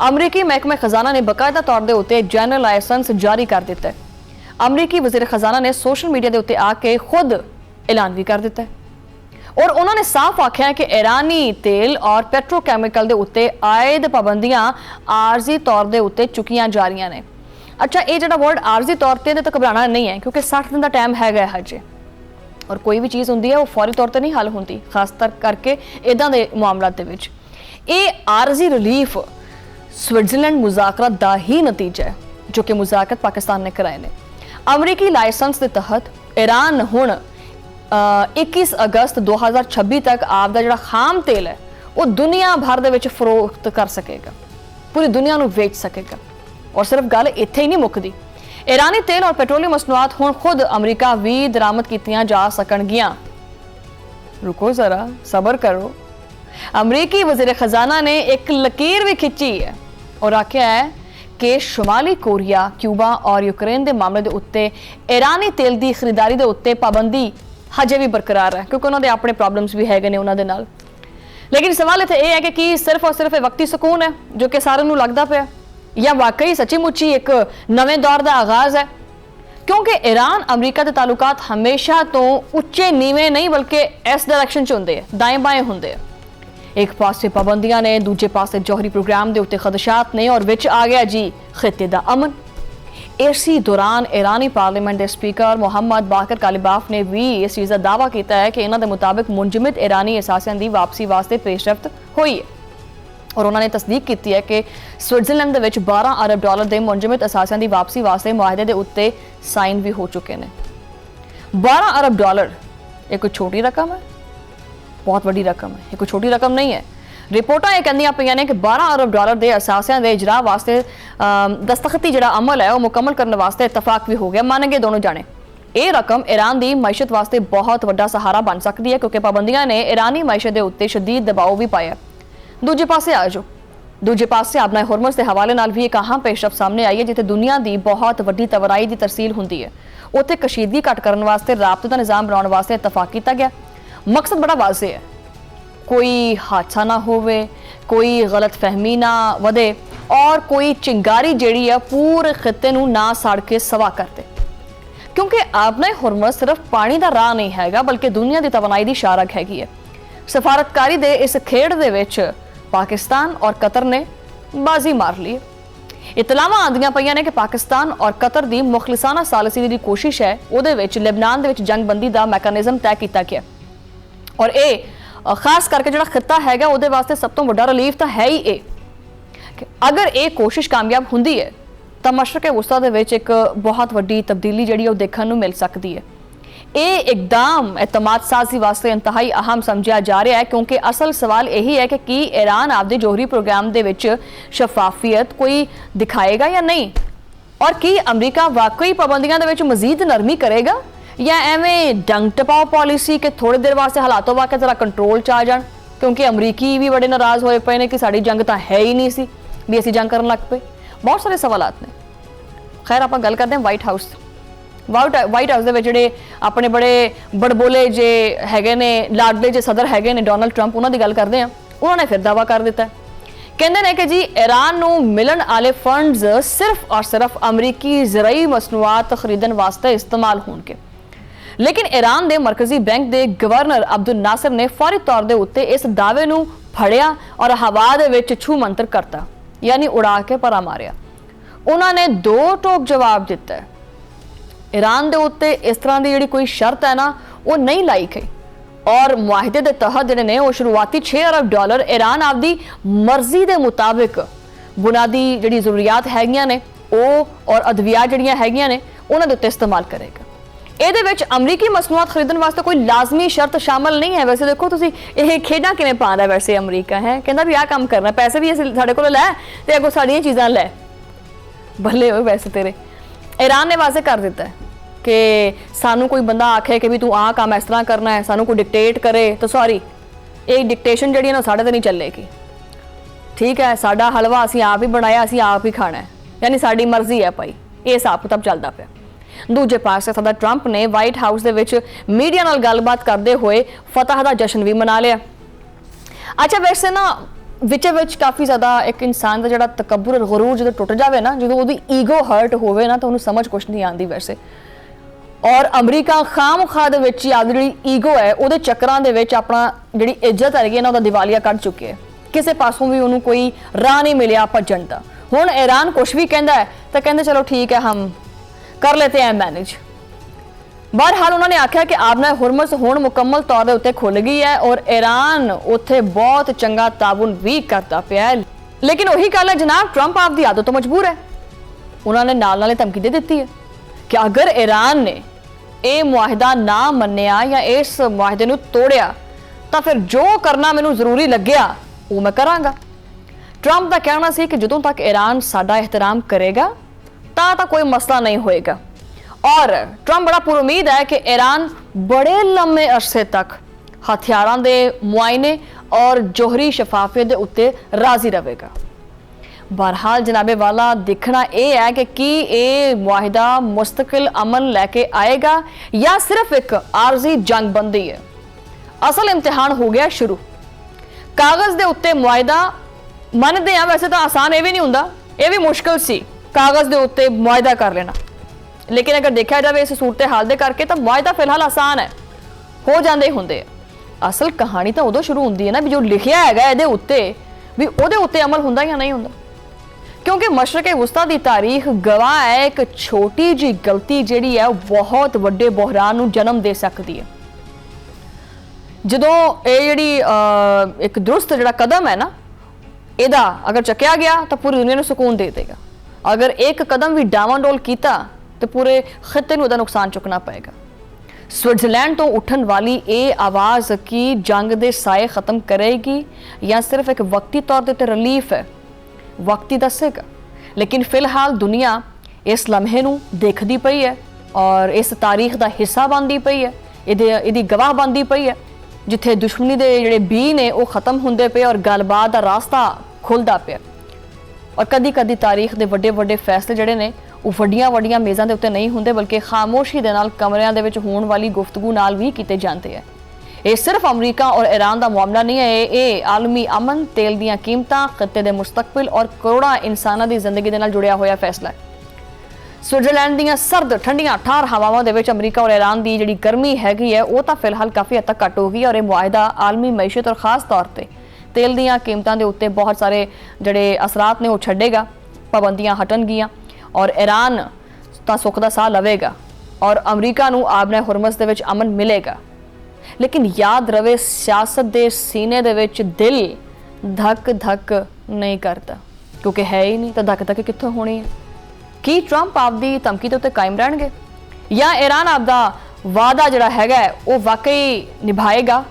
ਅਮਰੀਕੀ ਮਹਿਕਮੇ ਖਜ਼ਾਨਾ ਨੇ ਬਕਾਇਦਾ ਤੌਰ ਦੇ ਉੱਤੇ ਜਨਰਲ ਲਾਇਸੈਂਸ ਜਾਰੀ ਕਰ ਦਿੱਤਾ ਹੈ। ਅਮਰੀਕੀ ਵਜ਼ੀਰ ਖਜ਼ਾਨਾ ਨੇ ਸੋਸ਼ਲ ਮੀਡੀਆ ਦੇ ਉੱਤੇ ਆ ਕੇ ਖੁਦ ਐਲਾਨ ਵੀ ਕਰ ਦਿੱਤਾ ਹੈ ਔਰ ਉਹਨਾਂ ਨੇ ਸਾਫ਼ ਆਖਿਆ ਕਿ ਈਰਾਨੀ ਤੇਲ ਔਰ ਪੈਟਰੋਕੈਮੀਕਲ ਦੇ ਉੱਤੇ ਆਇਦ ਪਾਬੰਦੀਆਂ ਆਰਜ਼ੀ ਤੌਰ ਦੇ ਉੱਤੇ ਚੁੱਕੀਆਂ ਜਾ ਰਹੀਆਂ ਨੇ। ਅੱਛਾ, ਇਹ ਜਿਹੜਾ ਵਰਡ ਆਰਜ਼ੀ ਤੌਰ ਤੇ ਇਹਦੇ ਤੋਂ ਘਬਰਾਉਣਾ ਨਹੀਂ ਹੈ ਕਿਉਂਕਿ 60 ਦਿਨ ਦਾ ਟਾਈਮ ਹੈਗਾ ਹਜੇ ਔਰ ਕੋਈ ਵੀ ਚੀਜ਼ ਹੁੰਦੀ ਹੈ ਉਹ ਫੌਰੀ ਤੌਰ ਤੇ ਨਹੀਂ ਹੱਲ ਹੁੰਦੀ, ਖਾਸ ਕਰਕੇ ਇਦਾਂ ਦੇ ਮਾਮਲਾਤ ਦੇ ਵਿੱਚ। ਇਹ ਆਰਜ਼ੀ ਰਿਲੀਫ ਸਵਿਟਜ਼ਰਲੈਂਡ ਮੁਜ਼ਾਕਰਾਤ ਦਾ ਹੀ ਨਤੀਜਾ ਹੈ ਜੋ ਕਿ ਮੁਜ਼ਾਕਰਾਤ ਪਾਕਿਸਤਾਨ ਨੇ ਕਰਾਏ ਨੇ। ਅਮਰੀਕੀ ਲਾਇਸੈਂਸ ਦੇ ਤਹਿਤ ਈਰਾਨ ਹੁਣ 21 ਅਗਸਤ 2026 ਤੱਕ ਆਪਦਾ ਜਿਹੜਾ ਖਾਮ ਤੇਲ ਹੈ ਉਹ ਦੁਨੀਆ ਭਰ ਦੇ ਵਿੱਚ ਫਰੋਖਤ ਕਰ ਸਕੇਗਾ, ਪੂਰੀ ਦੁਨੀਆ ਨੂੰ ਵੇਚ ਸਕੇਗਾ। ਔਰ ਸਿਰਫ ਗੱਲ ਇੱਥੇ ਹੀ ਨਹੀਂ ਮੁੱਕਦੀ, ਈਰਾਨੀ ਤੇਲ ਔਰ ਪੈਟਰੋਲੀਅਮ ਮਸਨੂਆਤ ਹੁਣ ਖੁਦ ਅਮਰੀਕਾ ਵੀ ਦਰਾਮਦ ਕੀਤੀਆਂ ਜਾ ਸਕਣਗੀਆਂ। ਰੁਕੋ ਜ਼ਰਾ, ਸਬਰ ਕਰੋ। ਅਮਰੀਕੀ ਵਜ਼ੀਰ ਖਜ਼ਾਨਾ ਨੇ ਇੱਕ ਲਕੀਰ ਵੀ ਖਿੱਚੀ ਹੈ ਔਰ ਆਖਿਆ ਹੈ ਕਿ ਸ਼ੁਮਾਲੀ ਕੋਰੀਆ, ਕਿਊਬਾ ਔਰ ਯੂਕਰੇਨ ਦੇ ਮਾਮਲੇ ਦੇ ਉੱਤੇ ਈਰਾਨੀ ਤੇਲ ਦੀ ਖਰੀਦਾਰੀ ਦੇ ਉੱਤੇ ਪਾਬੰਦੀ ਹਜੇ ਵੀ ਬਰਕਰਾਰ ਹੈ ਕਿਉਂਕਿ ਉਹਨਾਂ ਦੇ ਆਪਣੇ ਪ੍ਰੋਬਲਮਸ ਵੀ ਹੈਗੇ ਨੇ ਉਹਨਾਂ ਦੇ ਨਾਲ। ਲੇਕਿਨ ਸਵਾਲ ਇੱਥੇ ਇਹ ਹੈ ਕਿ ਕੀ ਸਿਰਫ ਔਰ ਸਿਰਫ ਇਹ ਵਕਤੀ ਸਕੂਨ ਹੈ ਜੋ ਕਿ ਸਾਰਿਆਂ ਨੂੰ ਲੱਗਦਾ ਪਿਆ ਜਾਂ ਵਾਕਈ ਸੱਚੀ ਮੁੱਚੀ ਇੱਕ ਨਵੇਂ ਦੌਰ ਦਾ ਆਗਾਜ਼ ਹੈ? ਕਿਉਂਕਿ ਈਰਾਨ ਅਮਰੀਕਾ ਦੇ ਤਾਲੁਕਾਤ ਹਮੇਸ਼ਾ ਤੋਂ ਉੱਚੇ ਨੀਵੇਂ ਨਹੀਂ ਬਲਕਿ ਇਸ ਡਾਇਰੈਕਸ਼ਨ 'ਚ ਹੁੰਦੇ ਆ, ਦਾएं ਬਾएं ਹੁੰਦੇ ਆ। ਇੱਕ ਪਾਸੇ ਪਾਬੰਦੀਆਂ ਨੇ, ਦੂਜੇ ਪਾਸੇ ਜੌਹਰੀ ਪ੍ਰੋਗਰਾਮ ਦੇ ਉੱਤੇ ਖਦਸ਼ਾਤ ਨੇ ਔਰ ਵਿੱਚ ਆ ਗਿਆ ਜੀ ਖਿੱਤੇ ਦਾ ਅਮਨ। ਇਸੇ ਦੌਰਾਨ ਈਰਾਨੀ ਪਾਰਲੀਮੈਂਟ ਦੇ ਸਪੀਕਰ ਮੁਹੰਮਦ ਬਾਕਰ ਕਾਲਿਬਾਫ ਨੇ ਵੀ ਇਸ ਚੀਜ਼ ਦਾ ਦਾਅਵਾ ਕੀਤਾ ਹੈ ਕਿ ਇਹਨਾਂ ਦੇ ਮੁਤਾਬਿਕ ਮੁੰਜਮਦ ਈਰਾਨੀ ਅਸਾਸਿਆਂ ਦੀ ਵਾਪਸੀ ਵਾਸਤੇ ਪੇਸ਼ਰਫਤ ਹੋਈ ਹੈ ਔਰ ਉਹਨਾਂ ਨੇ ਤਸਦੀਕ ਕੀਤੀ ਹੈ ਕਿ ਸਵਿਟਜ਼ਰਲੈਂਡ ਦੇ ਵਿੱਚ $12 ਅਰਬ ਦੇ ਮੁੰਜਮਦ ਅਸਾਸਿਆਂ ਦੀ ਵਾਪਸੀ ਵਾਸਤੇ ਮੁਆਹਦੇ ਦੇ ਉੱਤੇ ਸਾਈਨ ਵੀ ਹੋ ਚੁੱਕੇ ਨੇ। $12 ਅਰਬ ਇਹ ਕੋਈ ਛੋਟੀ ਰਕਮ ਹੈ? ਬਹੁਤ ਵੱਡੀ ਰਕਮ ਹੈ, ਇਹ ਕੋਈ ਛੋਟੀ ਰਕਮ ਨਹੀਂ ਹੈ। ਰਿਪੋਰਟਾਂ ਇਹ ਕਹਿੰਦੀਆਂ ਪਈਆਂ ਨੇ ਕਿ $12 ਅਰਬ ਦੇ ਅਸਾਸਿਆਂ ਦੇ ਇਜਰਾ ਵਾਸਤੇ ਦਸਤਖਤੀ ਜਿਹੜਾ ਅਮਲ ਹੈ ਉਹ ਮੁਕੰਮਲ ਕਰਨ ਵਾਸਤੇ ਇਤਫਾਕ ਵੀ ਹੋ ਗਿਆ, ਮੰਨ ਗਏ ਦੋਨੋਂ ਜਾਣੇ। ਇਹ ਰਕਮ ਈਰਾਨ ਦੀ ਮਈਸ਼ਤ ਵਾਸਤੇ ਬਹੁਤ ਵੱਡਾ ਸਹਾਰਾ ਬਣ ਸਕਦੀ ਹੈ ਕਿਉਂਕਿ ਪਾਬੰਦੀਆਂ ਨੇ ਈਰਾਨੀ ਮਈਸ਼ਤ ਦੇ ਉੱਤੇ ਸ਼ਦੀਦ ਦਬਾਅ ਵੀ ਪਾਇਆ। ਦੂਜੇ ਪਾਸੇ ਆ ਜਾਓ, ਦੂਜੇ ਪਾਸੇ ਆਪਣਾ ਹੁਰਮਜ਼ ਦੇ ਹਵਾਲੇ ਨਾਲ ਵੀ ਇੱਕ ਅਹਿਮ ਪੇਸ਼ਰਫਤ ਸਾਹਮਣੇ ਆਈ ਹੈ ਜਿੱਥੇ ਦੁਨੀਆ ਦੀ ਬਹੁਤ ਵੱਡੀ ਤਵਰਾਈ ਦੀ ਤਰਸੀਲ ਹੁੰਦੀ ਹੈ। ਉੱਥੇ ਕਸ਼ੀਦਗੀ ਘੱਟ ਕਰਨ ਵਾਸਤੇ ਰਾਬਤੇ ਦਾ ਨਿਜ਼ਾਮ ਬਣਾਉਣ ਵਾਸਤੇ ਇਤਫਾਕ ਕੀਤਾ ਗਿਆ। ਮਕਸਦ ਬੜਾ ਵਾਜ਼ਿਹ ਹੈ, ਕੋਈ ਹਾਦਸਾ ਨਾ ਹੋਵੇ, ਕੋਈ ਗਲਤ ਫਹਿਮੀ ਨਾ ਵਧੇ ਔਰ ਕੋਈ ਚਿੰਗਾਰੀ ਜਿਹੜੀ ਹੈ ਪੂਰੇ ਖਿੱਤੇ ਨੂੰ ਨਾ ਸਾੜ ਕੇ ਸਵਾ ਕਰ ਦੇ। ਕਿਉਂਕਿ ਆਪਣਾ ਹੁਰਮਜ਼ ਸਿਰਫ ਪਾਣੀ ਦਾ ਰਾਹ ਨਹੀਂ ਹੈਗਾ ਬਲਕਿ ਦੁਨੀਆ ਦੀ ਤਵਾਨਾਈ ਦੀ ਸ਼ਾਰਕ ਹੈਗੀ ਹੈ। ਸਫਾਰਤਕਾਰੀ ਦੇ ਇਸ ਖੇਡ ਦੇ ਵਿੱਚ पाकिस्तान और कतर ने बाजी मार ली है। इतलावां आंदियां पईयां ने कि पाकिस्तान और कतर की मुखलिसाना सालसी की कोशिश है उहदे विच लेबनान दे विच जंगबंदी का मैकेनिज्म तय किया गया और ये खास करके जो खिता है उहदे वास्ते सब तो वड्डा रिलीफ तो है ही ये कि अगर ये कोशिश कामयाब हुंदी है तो मशरक़े वुस्ता दे विच एक बहुत वड्डी तब्दीली जिहड़ी है देखने को मिल सकती है। ये एकदम एतमाद साजी वास्ते इंतहाई अहम समझा जा रहा है क्योंकि असल सवाल यही है कि ईरान आपके जोहरी प्रोग्राम दे विच शफाफियत कोई दिखाएगा या नहीं और की अमरीका वाकई पाबंदियों के मजीद नरमी करेगा या एवें डंग टपाओ पॉलिसी के थोड़ी देर वास्ते हालातों वाकई जरा कंट्रोल च आ जाए क्योंकि अमरीकी भी बड़े नाराज़ होए पे ने कि साड़ी जंग तो है ही नहीं सी भी असीं जंग करन लग पे। बहुत सारे सवालात ने। खैर आप गल करते हैं वाइट हाउस दे विच जिहड़े अपने बड़े बड़बोले जे हैगे ने लाडले जे सदर हैगे ने डोनाल्ड ट्रंप उन्हां दी गल करते हैं। उन्होंने फिर दावा कर दिता है कहते हैं कि जी ईरान नूं मिलन वाले फंड्स सिर्फ और सिर्फ अमरीकी ज़रई मसनूआत खरीदण वास्ते इस्तेमाल होणगे लेकिन ईरान के मरकजी बैंक के गवर्नर अब्दुल नासिर ने फौरी तौर के उत्ते इस दावे नूं फड़िया और हवा दे विच छू मंतर करता यानी उड़ा के परा मारिया। उन्होंने दो टोक जवाब दिता है। ईरान के उत्ते इस तरह की जी कोई शर्त है ना वो नहीं लाई गई और मुआहदे के तहत जिहड़े ने वो शुरुआती $6 अरब ईरान आपकी मर्जी के मुताबिक बुनियादी जी जरूरियात हैगियां ने और अद्वियात जिहड़ियां हैगियां ने उन्होंने उत्ते इस्तेमाल करेगा। ਇਹਦੇ ਵਿੱਚ ਅਮਰੀਕੀ ਮਸਨੂਆਤ ਖਰੀਦਣ ਵਾਸਤੇ ਕੋਈ ਲਾਜ਼ਮੀ ਸ਼ਰਤ ਸ਼ਾਮਲ ਨਹੀਂ ਹੈ। ਵੈਸੇ ਦੇਖੋ ਤੁਸੀਂ ਇਹ ਖੇਡਾਂ ਕਿਵੇਂ ਪਾਉਂਦਾ ਵੈਸੇ ਅਮਰੀਕਾ ਹੈ ਕਹਿੰਦਾ ਵੀ ਆਹ ਕੰਮ ਕਰਨਾ ਪੈਸੇ ਵੀ ਅਸੀਂ ਸਾਡੇ ਕੋਲ ਲੈ ਤੇ ਅੱਗੋਂ ਸਾਡੀਆਂ ਚੀਜ਼ਾਂ ਲੈ ਬੱਲੇ ਹੋਏ ਵੈਸੇ ਤੇਰੇ। ईरान ने वाजे कर दिता है कि सानू कोई बंदा आखे कि भी तू आह काम इस तरह करना है सानू कोई डिक्टेट करे तो सॉरी ये डिक्टेशन जी ना साढ़े तो नहीं चलेगी। ठीक है साडा हलवा असीं आप ही बनाया असीं आप ही खाना है यानी साड़ी मर्जी है भाई ये हिसाब किताब चलता पाया। दूजे पासे सदर ट्रंप ने वाइट हाउस दे विच मीडिया नाल गलबात करते हुए फतह का जश्न भी मना लिया। अच्छा वैसे ना विच काफ़ी ज़्यादा एक इंसान का जो तकब्बुर और गुरूर जो टुट जाए ना जो वो ईगो हर्ट होवे ना तो उन्हें समझ कुछ नहीं आती वैसे। और अमरीका खाम खाद ही आपकी जी ईगो है वो चक्करां दे विच अपना जी इज्जत है ना दिवालिया कढ़ चुके है किसी पासों भी उन्होंने कोई राह नहीं मिले भजन का। हुण ईरान कुछ भी कहता है तो कहते चलो ठीक है हम कर लेते हैं मैनेज। बहरहाल उन्होंने आख्या कि आपने हुरमस हुण मुकम्मल तौर के उत्ते खुल गई है और ईरान उत्थे बहुत चंगा ताउन भी करता पिया है। लेकिन वही गल है जनाब ट्रंप आपकी आदत तो मजबूर है। उन्होंने नाल धमकी दे दी है कि अगर ईरान ने यह मुआहिदा ना मन्निया या इस मुआहिदे नूं तोड़िया तो फिर जो करना मैनूं जरूरी लग्या वो मैं करांगा। ट्रंप का कहना सी कि जदों तक ईरान साडा एहतराम करेगा तो कोई मसला नहीं होएगा। और ट्रंप बड़ा पुरुमीद है कि ईरान बड़े लंबे अरसे तक हथियारों के मुआयने और जोहरी शफाफियत के उत्ते राजी रहेगा। बहरहाल जनाबे वाला देखना यह है कि ये मुआहिदा मुस्तकिल अमन लैके आएगा या सिर्फ एक आरजी जंगबंदी है। असल इम्तिहान हो गया शुरू। कागज़ के उत्ते मुआहिदा मनते हैं वैसे तो आसान ये भी नहीं होंदा ये भी मुश्किल सी कागज़ के उत्ते मुआहिदा कर लेना लेकिन अगर देखा जाए इस सूरत हाल दे करके तो मुआहिदा फिलहाल आसान है हो जाते ही होंगे। असल कहानी तो उदों शुरू होंदी है ना भी जो लिखिया है ये उत्ते भी उहदे उत्ते अमल होंदा या नहीं होंदा क्योंकि मशरक़े वुस्ता की तारीख गवाह है एक छोटी जी गलती जिहड़ी है बहुत वड्डे बहरान नूं जन्म दे सकती है। जदों ये जिहड़ी एक दुरुस्त जिहड़ा कदम है ना इहदा अगर चुक्या गया तो पूरी दुनिया नूं सुकून दे देगा। अगर एक कदम भी डावाडोल किया तो पूरे खिते नूं नुकसान चुकना पएगा। स्विट्जरलैंड तो उठन वाली ये आवाज़ की जंग दे साए ख़त्म करेगी या सिर्फ एक वक्ती तौर पर रिलीफ है वक्ती दसेगा। लेकिन फिलहाल दुनिया इस लम्हे नूं देखदी पई है और इस तारीख का हिस्सा बनती पई है इहदी गवाह बनती पई है जिथे दुश्मनी के जिहड़े बी ने वो खत्म होंदे पे और गलबात का रास्ता खुलदा पिया। और कदी कदी तारीख के वड्डे वड्डे फैसले जिहड़े ने वो वड्डियां वड्डियां मेज़ां दे उत्ते नहीं होंदे बल्कि खामोशी दे नाल कमरियां दे विच होण वाली गुफ्तगू नाल भी कीते जाते हैं। ये सिर्फ अमरीका और ईरान का मामला नहीं है ये आलमी अमन तेल दीयां कीमतां खिते दे मुस्तकबिल और करोड़ां इंसानां दी जिंदगी दे नाल जुड़िया होया फैसला है। स्विट्जरलैंड दीयां सर्द ठंडियां ठार हवावां दे विच अमरीका और ईरान की जिहड़ी गर्मी हैगी है वो तो फिलहाल काफ़ी हद तक घट हो गई और यह मुआहिदा आलमी मैशत और खास तौर पर तेल दीयां कीमतां दे उत्ते बहुत सारे जिहड़े असरात ने वो छड्डेगा, पाबंदियां हटणगियां और ईरान तां सुख दा साह लवेगा और अमरीका नूं आबने हुरमस दे विच अमन मिलेगा। लेकिन याद रवे, सियासत दे सीने दे विच दिल धक धक नहीं करता, क्योंकि है ही नहीं, तो धक धक कित्थों होनी है। की ट्रंप आपदी धमकी ते उत्ते कायम रहणगे या ईरान आपदा वादा जिहड़ा हैगा वो वाकई निभाएगा?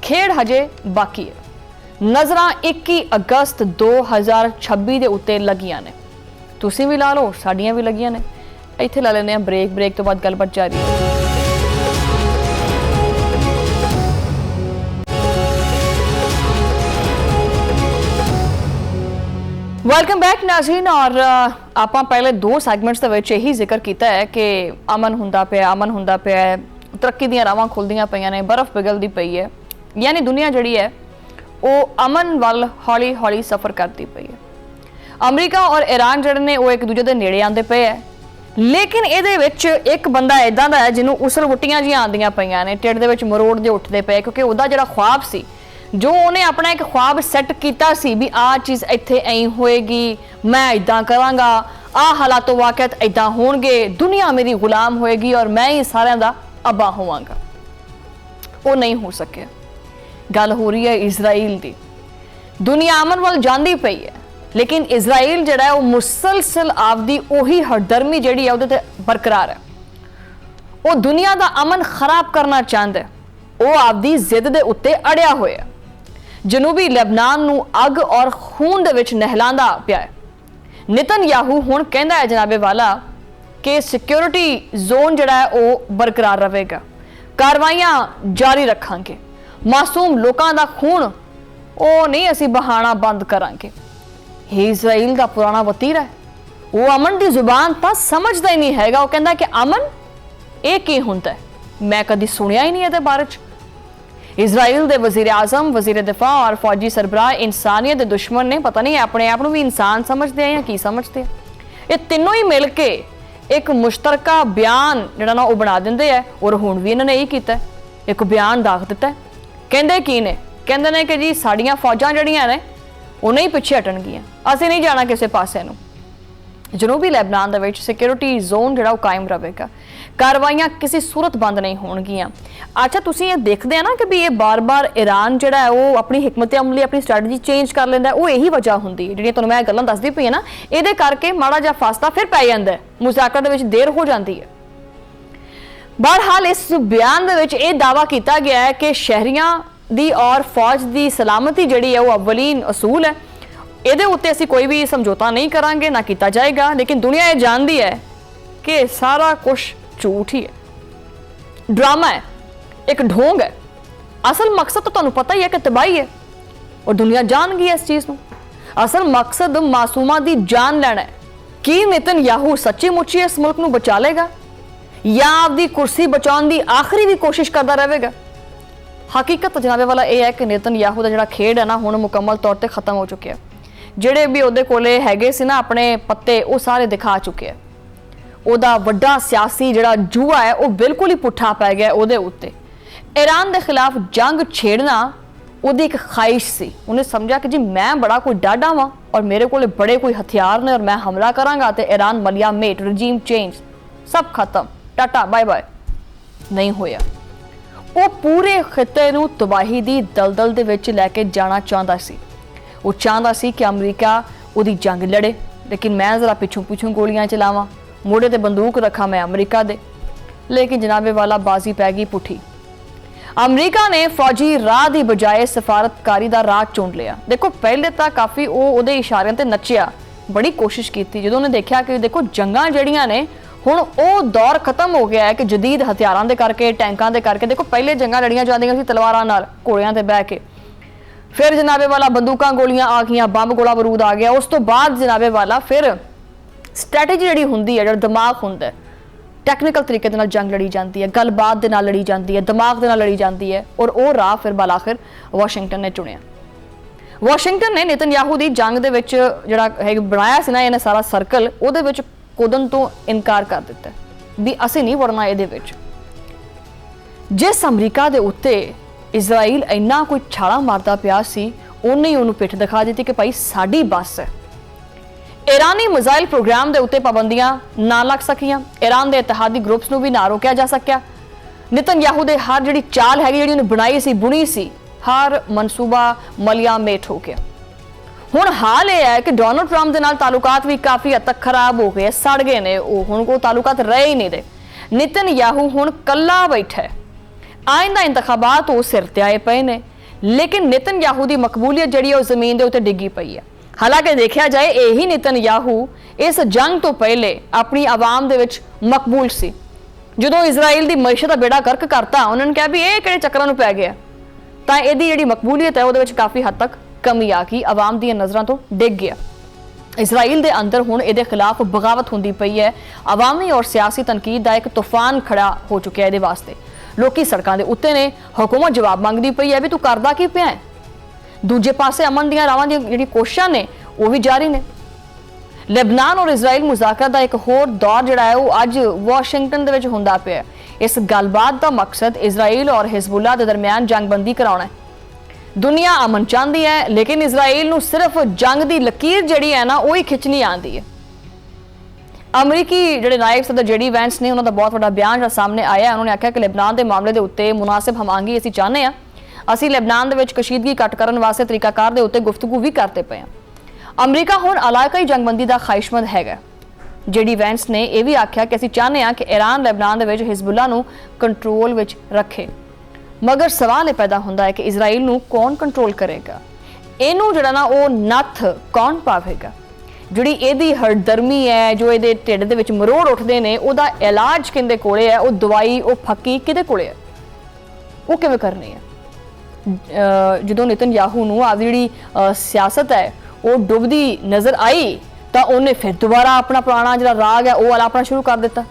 खेड हजे बाकी है। नज़रां 21 अगस्त 2026 दे उत्ते लगियां ने, तुसीं भी ला लो, साडियां भी लगियां ने। इत्थे ला लैंदे आ ब्रेक तो बाद गलबात जारी है। वेलकम बैक नाज़रीन। और आपां पहले 2 सैगमेंट्स दे विच यही जिक्र किया है कि अमन हुंदा पिया है, तरक्की दीयां रावां खुलदियां पईयां ने, बर्फ पिघलदी पई है, यानी दुनिया जिहड़ी है वो अमन वल हौली हौली सफ़र करती पई है। अमरीका और ईरान जिहड़े ने वो एक दूजे दे नेड़े आंदे पे है, लेकिन इहदे विच एक बंदा इदां दा है जिन्हों उसल वुट्टियां जिहां आंदियां पईयां ने, ढिड दे विच मरोड़ जे उठदे पे, क्योंकि उहदा जिहड़ा ख्वाब सी, जो उन्हें अपना एक ख्वाब सैट किया सी भी आ चीज़ इत्थे ऐं होएगी, मैं इदां करांगा, आ हालातों वाक़ियत इदां होणगे, दुनिया मेरी गुलाम होएगी और मैं ही सारिਆਂ दा अब्बा होवांगा। वो नहीं हो सके। गल हो रही है इजराइल दी। दुनिया अमन वाल जांदी पई है, लेकिन इजराइल जिहड़ा है वो मुसलसल आपदी ओही हरदर्मी जिहड़ी है उहदे ते बरकरार है। वो दुनिया दा अमन खराब करना चाहता है, वो आपदी जिद दे उत्ते अड़िया होया। जनूबी लेबनान नूं अग और खून दे विच नहलांदा पिया है। नेतन्याहू हुण कहंदा है जनाबे वाला कि सिक्योरिटी जोन जिहड़ा है वो बरकरार रहेगा, कार्रवाइयां जारी रखांगे, मासूम लोकां दा खून वो नहीं असीं बहाना बंद करांगे। इजराइल दा पुराना वतीरा है, वो अमन दी जुबान तां समझदा ही नहीं हैगा। वो कहंदा कि अमन ये की हुंदा है, मैं कदी सुनिया ही नहीं इहदे बारे च। इजराइल दे वजीर आजम, वजीर दिफा और फौजी सरबराह इंसानियत दे दुश्मन ने, पता नहीं अपने आप को भी इंसान समझते हैं या की समझते हैं, ये तीनों ही मिल के एक मुश्तरका बयान जिहड़ा ना वो बना दिंदे है। और हुण भी इन्होंने यही कीता है, एक बयान दाख दिता है। कहंदे की ने, कहंदे ने कि जी साड़ियां फौजां जिहड़ियां ने वो नहीं पिछे हटणगियां, असीं नहीं जाना किसी पासे नूं। जनूबी लेबनान दे विच सिक्योरिटी जोन जिहड़ा कायम रहेगा, कार्रवाइयां किसी सूरत बंद नहीं होणगियां। अच्छा, तुसीं ये देखदे आ ना कि भी ये बार बार ईरान जिहड़ा है वो अपनी हिकमत अमली, अपनी स्ट्रैटेजी चेंज कर लैंदा है। वो यही वजह हुंदी है जिहड़ियां तुहानूं मैं गल्लां दसदी पई ना, इहदे करके माड़ा जिहा फासला फिर पै जांदा है, मुज़ाकरा दे विच देर हो जाती है। बहरहाल इस बयान दे विच ये दावा किया गया है कि शहरियां दी और फौज दी सलामती जिहड़ी है वो अव्वलीन असूल है, ਇਹਦੇ ਉੱਤੇ ਅਸੀਂ कोई भी समझौता नहीं करांगे, ना किया जाएगा। लेकिन दुनिया ये जानती है कि सारा कुछ झूठ ही है, ड्रामा है, एक ढोंग है। असल मकसद तो तुहानूं पता ही है कि तबाही है, और दुनिया जान गई है इस चीज़ नूं। असल मकसद मासूमां दी जान लैना है। की नेतन्याहू सच्ची मुच्ची इस मुल्क नूं बचा लेगा या आपदी कुर्सी बचाउण दी आखिरी भी कोशिश करता रहेगा? हकीकत जनाबे वाला यह है कि नेतन्याहू दा जिहड़ा खेड है ना हुण मुकम्मल तौर ते खत्म हो चुका है। ਜਿਹੜੇ भी ਉਹਦੇ ਕੋਲੇ ਹੈਗੇ ਸੀ ਨਾ ਆਪਣੇ ਪੱਤੇ, ਉਹ ਸਾਰੇ ਦਿਖਾ ਚੁੱਕੇ ਆ। ਉਹਦਾ ਵੱਡਾ ਸਿਆਸੀ ਜਿਹੜਾ ਜੂਆ ਹੈ ਉਹ ਬਿਲਕੁਲ ਹੀ ਪੁੱਠਾ ਪੈ ਗਿਆ ਉਹਦੇ ਉੱਤੇ। ईरान ਦੇ ਖਿਲਾਫ ਜੰਗ ਛੇੜਨਾ ਉਹਦੀ ਇੱਕ ਖਾਹਿਸ਼ ਸੀ। ਉਹਨੇ ਸਮਝਿਆ ਕਿ ਜੀ ਮੈਂ ਬੜਾ ਕੋਈ ਡਾਢਾ ਵਾਂ और मेरे को बड़े कोई हथियार ने और मैं हमला करांगा तो ईरान मलिया मेट, रजीम चेंज, सब खत्म, टाटा बाय बाय। नहीं होया। वो पूरे खिते नूं तबाही दी दलदल दे विच लैके जाना चाहता सी। वो चाहता सी कि अमरीका उहदी जंग लड़े, लेकिन मैं जरा पिछों पिछों गोलियां चलावां, मोड़े ते बंदूक रखा मैं अमरीका दे। लेकिन जनाबे वाला बाजी पै गई पुठी। अमरीका ने फौजी राह की बजाय सफारतकारी का राह चुन लिया। देखो पहले तो काफ़ी वो इशारियां ते नचिया, बड़ी कोशिश की थी। जो उन्हें देखा कि देखो जंगां जड़ियां ने हुण वो दौर खत्म हो गया है कि जदीद हथियारों के करके, टैंकों के करके। देखो पहले जंगां लड़ियां जांदियां सी तलवारां नाल, घोड़ियां ते बह के, फिर जनाबे वाला बंदूकां गोलियां आ गई, बंब गोला बरूद आ गया। उस तो बाद जनाबे वाला फिर स्ट्रैटेजी जिहड़ी हुंदी है, जिहड़ा दिमाग हुंदा है, टैक्नीकल तरीके दे नाल जंग लड़ी जाती है, गलबात दे नाल लड़ी जाती है, दिमाग दे नाल लड़ी जाती है। और वो राह फिर बाल आखिर वाशिंगटन ने चुनिया। वाशिंगटन ने नेतन्याहू दी जंग दे विच जिहड़ा है बनाया सी ना इन्हें सारा सर्कल, उहदे विच कुदन तो इनकार कर दिता भी असीं नहीं वड़ना इहदे विच। जिस अमरीका दे उत्ते इजराइल इन्ना कोई छाला मारदा पिया सी, ਉਹਨੇ ਹੀ ਉਹਨੂੰ ਪਿੱਠ ਦਿਖਾ ਦਿੱਤੀ ਕਿ ਭਾਈ ਸਾਡੀ ਬੱਸ ਹੈ। ईरानी मिसाइल प्रोग्राम के उत्ते पाबंदियां ना लग सकियां, ईरान के इतिहादी ग्रुप्स नूं भी ना रोकिया जा सकिया। नेतन्याहू दे हर जिहड़ी चाल हैगी जिहड़ी उन्हें बनाई सी बुनी सी, हर मनसूबा मलिया मेट हो गया। हुण हाल यह है कि डोनाल्ड ट्रंप दे नाल तालुकात भी काफ़ी हद तक खराब हो गए, सड़ गए ने, हुण कोई तालुकात रहे ही नहीं दे। नेतन्याहू हुण कल्ला बैठा है। आइंदा इंतखाबात वो सिर ते आए पे ने, लेकिन नेतन्याहू की मकबूलीयत जिहड़ी है जमीन के उत्ते डिग्गी पई है। हालांकि देखा जाए यही नेतन्याहू इस जंग तो पहले अपनी आवाम दे विच मकबूल सी। जदों इजराइल की मैशत का बेड़ा गर्क करता उन्होंने कहा भी ये किहड़े चक्करां नूं पै गया, तो इहदी जिहड़ी मकबूलीयत है उहदे विच काफ़ी हद तक कमी आ गई, आवाम दी नज़रां तो डिग गया। इजराइल के अंदर हुण इहदे खिलाफ बगावत होंदी पई है। अवामी और सियासी तनकीद का एक तूफान खड़ा हो चुका है। इहदे वास्ते लोकी सड़कां दे उत्ते ने, हुकूमत जवाब मंगदी पई है भी तू करदा की पिया है। दूजे पासे अमन दी रावां दी जिहड़ी कोशिशां ने वो भी जारी ने। लेबनान और इजराइल मुज़ाकरा का एक होर दौर जिहड़ा है वो अज वाशिंगटन दे विच हुंदा पिया। इस गलबात का मकसद इजराइल और हिजबुल्ला के दरमियान जंगबंदी कराउणा है। दुनिया अमन चाहती है, लेकिन इजराइल नूं सिर्फ जंग की लकीर जिहड़ी है ना वो ही खिंचनी आती है। अमरीकी जिहड़े नायब सदर जेडी वैंस ने उन्होंने बहुत बड़ा बयान सामने आया। उन्होंने आख्या कि लेबनान के मामले के उत्ते मुनासिब हमांगी असीं चाहते हैं। असीं लेबनान दे विच कशीदगी घट करन वास्ते तरीकाकार दे उत्ते गुफ्तगू भी करते पे हैं। अमरीका हुण इलाकाई जंगबंदी का ख्वाहिशमंद है। जेडी वैंस ने यह भी आख्या कि असीं चाहते हैं कि ईरान लेबनान दे विच हिजबुल्ला नूं कंट्रोल विच रखे, मगर सवाल यह पैदा होंदा है कि इजराइल नूं कौन कंट्रोल करेगा, इनू जिहड़ा ना वो नत्थ कौन पावेगा। जिहड़ी इहदी हरदर्मी है, जो इहदे ढिड दे विच मरोड़ उठदे ने, उहदा इलाज किहदे कोले है, वो दवाई वो फक्की किहदे कोले है, वो किवें करनी है। जदों नेतन्याहू नूं आपदी जिहड़ी सियासत है वो डुबदी नज़र आई तो उन्हें फिर दोबारा अपना पुराना जिहड़ा राग है वो अलापना शुरू कर दिता।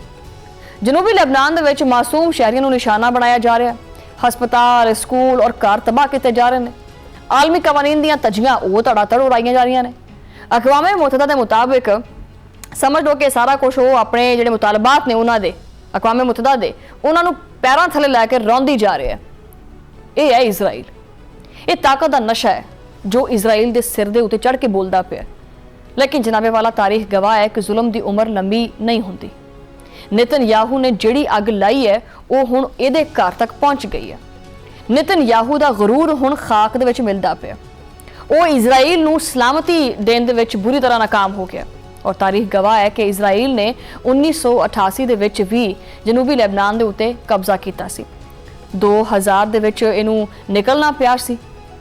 जनूबी लेबनान दे विच मासूम शहरियों को निशाना बनाया जा रहा है। हस्पताल, स्कूल और घर तबाह किए जा रहे हैं। आलमी कवानीन दीयां तजियां वो धड़ाधड़ उड़ाईयां जा रही ने। अकवामे मुतहदा के मुताबिक समझ लो कि सारा कुछ वो अपने जिहड़े मुतालबात ने उन्हां दे अकवामे मुतहदा दे उन्हां नूं पैरां थले लैके रौंदी जा रहा है। यह है इजराइल। ये ताकत का नशा है जो इजराइल के सिर के उत्ते चढ़ के बोलता पिया। लेकिन जनाबे वाला तारीख गवाह है कि जुल्म की उम्र लंबी नहीं होंदी। नेतन्याहू ने जिहड़ी अग लाई है वो हुण इहदे घर तक पहुंच गई है। नेतन्याहू का गरूर हुण खाक दे विच मिलदा पिया। वो इजराइल नूं सलामती देण दे विच बुरी तरह नाकाम हो गया। और तारीख गवाह है कि इजराइल ने 1988 दे विच भी जनूबी लेबनान दे उत्ते कब्जा कीता सी। 2000 दे विच इहनूं निकलना पिया सी।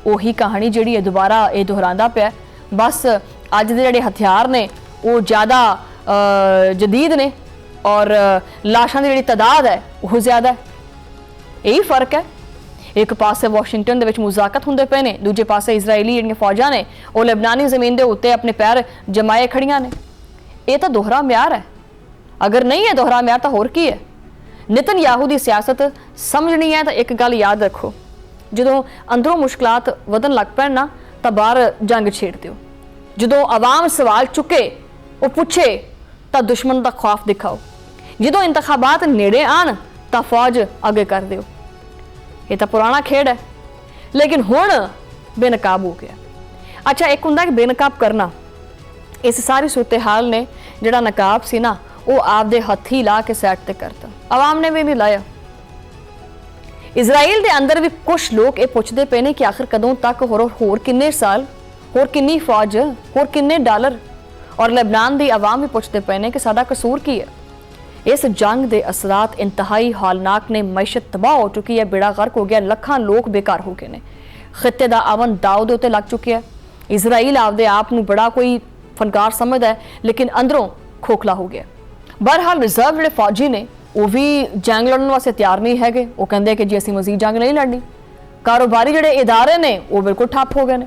उही कहानी जिहड़ी है दोबारा ये दोहरांदा पिया। बस अज दे जिहड़े हथियार ने वो ज़्यादा जदीद ने और लाशां दी जिहड़ी तादाद है वो ज़्यादा है। यही फर्क है। एक पासे वाशिंगटन दे विच मुज़ाकत हुंदे पे ने, दूजे पासे इजरायली जिहड़ियां फौजां ने वो लेबनानी ज़मीन दे उत्ते अपने पैर जमाए खड़ियां ने। ये तो दोहरा म्यार है। अगर नहीं है दोहरा म्यार तो होर की है। नेतन्याहू की सियासत समझनी है तो एक गल याद रखो, जदों अंदरों मुश्किलात वधन लग पैण ना तो बाहर जंग छेड़ दिओ। जदों आवाम सवाल चुके वो पूछे तो दुश्मन का खौफ दिखाओ। जदों इंतखाबात नेड़े आन तो फौज अगे कर दिओ। ये तो पुराना खेड है, लेकिन हुण बेनकाब हो गया। अच्छा, एक हुंदा कि बेनकाब करना। इस सारी सूरत हाल ने जिहड़ा नकाब सी ना वो आपदे हत्थी ला के सैट ते करता। आवाम ने भी नहीं लाया। इजराइल के अंदर भी कुछ लोग ये पूछते पे ने कि आखिर कदों तक होर किन्ने साल, होर किन्नी फौज, होर किन्ने डॉलर। और लेबनान की आवाम भी पूछते पे ने कि साडा कसूर की है। इस जंग के असरात इंतहाई हौलनाक ने। मैशत तबाह हो चुकी है, बेड़ा गर्क हो गया, लखां लोग बेकार हो गए ने। खित्ते का अमन दाव दे उत्ते लग चुके है। इजराइल आपदे आप नूं बड़ा कोई फनकार समझदा है, लेकिन अंदरों खोखला हो गया। बहरहाल रिजर्व जिहड़े फौजी ने वो भी जंग लड़न वास्ते तैयार नहीं है। वो कहते कि जी असीं मजीद जंग नहीं लड़नी। कारोबारी जिहड़े इदारे ने वो बिल्कुल ठप हो गए ने।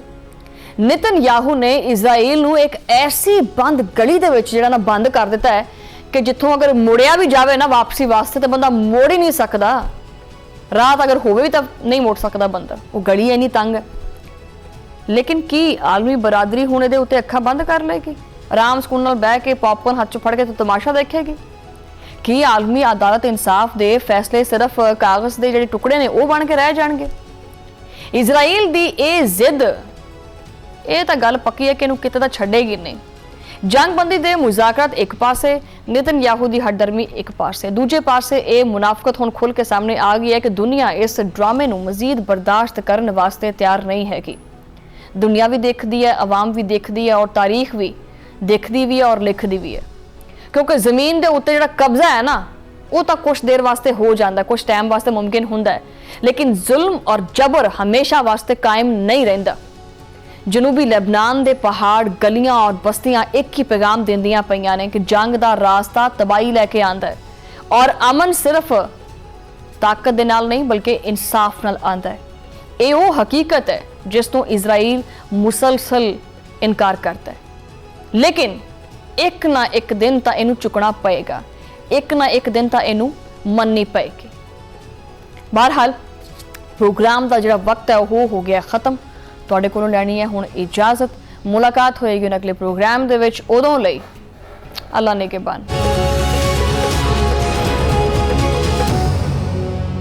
नेतन्याहू ने इजराइल नूं एक ऐसी बंद गली दे विच जिहड़ा ना बंद कर दिता है कि जिथों अगर मुड़िया भी जाए ना वापसी वास्ते तो बंदा मोड़ ही नहीं सकता। रात अगर होवे भी तो नहीं मोड़ सकता बंदा, वो गली इन्नी तंग है। लेकिन की आलमी बरादरी हुण इहदे उत्ते अखां बंद कर लेगी? आराम सुकून नाल बह के पॉपकॉर्न हत्थ च फड़ के तो तमाशा देखेगी? कि आलमी अदालत इंसाफ दे फैसले सिर्फ कागज़ के जिहड़े टुकड़े ने वो बन के रह जाणगे? इजराइल दी ये जिद ਇਹ ਤਾਂ ਗੱਲ ਪੱਕੀ ਹੈ ਕਿ ਇਹਨੂੰ ਕਿਤੇ ਤਾਂ ਛੱਡੇਗੀ ਨਹੀਂ। ਜੰਗਬੰਦੀ ਦੇ ਮੁਜ਼ਾਕਰਾਤ ਇੱਕ ਪਾਸੇ, ਨੇਤਨਯਾਹੂ ਦੀ ਹੱਡਰਮੀ ਇੱਕ ਪਾਸੇ, ਦੂਜੇ ਪਾਸੇ ਇਹ ਮੁਨਾਫਕਤ ਹੁਣ ਖੁੱਲ ਕੇ ਸਾਹਮਣੇ ਆ ਗਈ ਹੈ ਕਿ ਦੁਨੀਆ ਇਸ ਡਰਾਮੇ ਨੂੰ ਮਜ਼ੀਦ ਬਰਦਾਸ਼ਤ ਕਰਨ ਵਾਸਤੇ ਤਿਆਰ ਨਹੀਂ ਹੈਗੀ। ਦੁਨੀਆ ਵੀ ਦੇਖਦੀ ਹੈ, ਆਵਾਮ ਵੀ ਦੇਖਦੀ ਹੈ, ਔਰ ਤਾਰੀਖ ਵੀ ਦੇਖਦੀ ਵੀ ਹੈ ਔਰ ਲਿਖਦੀ ਵੀ ਹੈ। ਕਿਉਂਕਿ ਜ਼ਮੀਨ ਦੇ ਉੱਤੇ ਜਿਹੜਾ ਕਬਜ਼ਾ ਹੈ ਨਾ, ਉਹ ਤਾਂ ਕੁਝ ਦੇਰ ਵਾਸਤੇ ਹੋ ਜਾਂਦਾ, ਕੁਝ ਟਾਈਮ ਵਾਸਤੇ ਮੁਮਕਿਨ ਹੁੰਦਾ ਹੈ, ਲੇਕਿਨ ਜ਼ੁਲਮ ਔਰ ਜਬਰ ਹਮੇਸ਼ਾ ਵਾਸਤੇ ਕਾਇਮ ਨਹੀਂ ਰਹਿੰਦਾ। ਜਨੂਬੀ ਲੈਬਨਾਨ ਦੇ ਪਹਾੜ, ਗਲੀਆਂ ਔਰ ਬਸਤੀਆਂ ਇੱਕ ਹੀ ਪੈਗਾਮ ਦਿੰਦੀਆਂ ਪਈਆਂ ਨੇ ਕਿ ਜੰਗ ਦਾ ਰਾਸਤਾ ਤਬਾਹੀ ਲੈ ਕੇ ਆਂਦਾ ਹੈ ਔਰ ਅਮਨ ਸਿਰਫ ਤਾਕਤ ਦੇ ਨਾਲ ਨਹੀਂ ਬਲਕਿ ਇਨਸਾਫ ਨਾਲ ਆਂਦਾ ਹੈ। ਇਹ ਉਹ ਹਕੀਕਤ ਹੈ ਜਿਸ ਤੋਂ ਇਜ਼ਰਾਈਲ ਮੁਸਲਸਲ ਇਨਕਾਰ ਕਰਦਾ ਹੈ, ਲੇਕਿਨ ਇੱਕ ਨਾ ਇੱਕ ਦਿਨ ਤਾਂ ਇਹਨੂੰ ਚੁੱਕਣਾ ਪਏਗਾ, ਇੱਕ ਨਾ ਇੱਕ ਦਿਨ ਤਾਂ ਇਹਨੂੰ ਮੰਨਣੀ ਪਏਗੀ। ਬਹਰਹਾਲ ਪ੍ਰੋਗਰਾਮ ਦਾ ਜਿਹੜਾ ਵਕਤ ਹੈ ਉਹ ਹੋ ਗਿਆ ਖਤਮ। ਤੁਹਾਡੇ ਕੋਲੋਂ ਲੈਣੀ ਹੈ ਹੁਣ ਇਜਾਜ਼ਤ। ਮੁਲਾਕਾਤ ਹੋਏਗੀ ਅਗਲੇ ਪ੍ਰੋਗਰਾਮ ਦੇ ਵਿੱਚ। ਉਦੋਂ ਲਈ ਅੱਲਾ ਨੇ ਕੇ ਬੰਨ।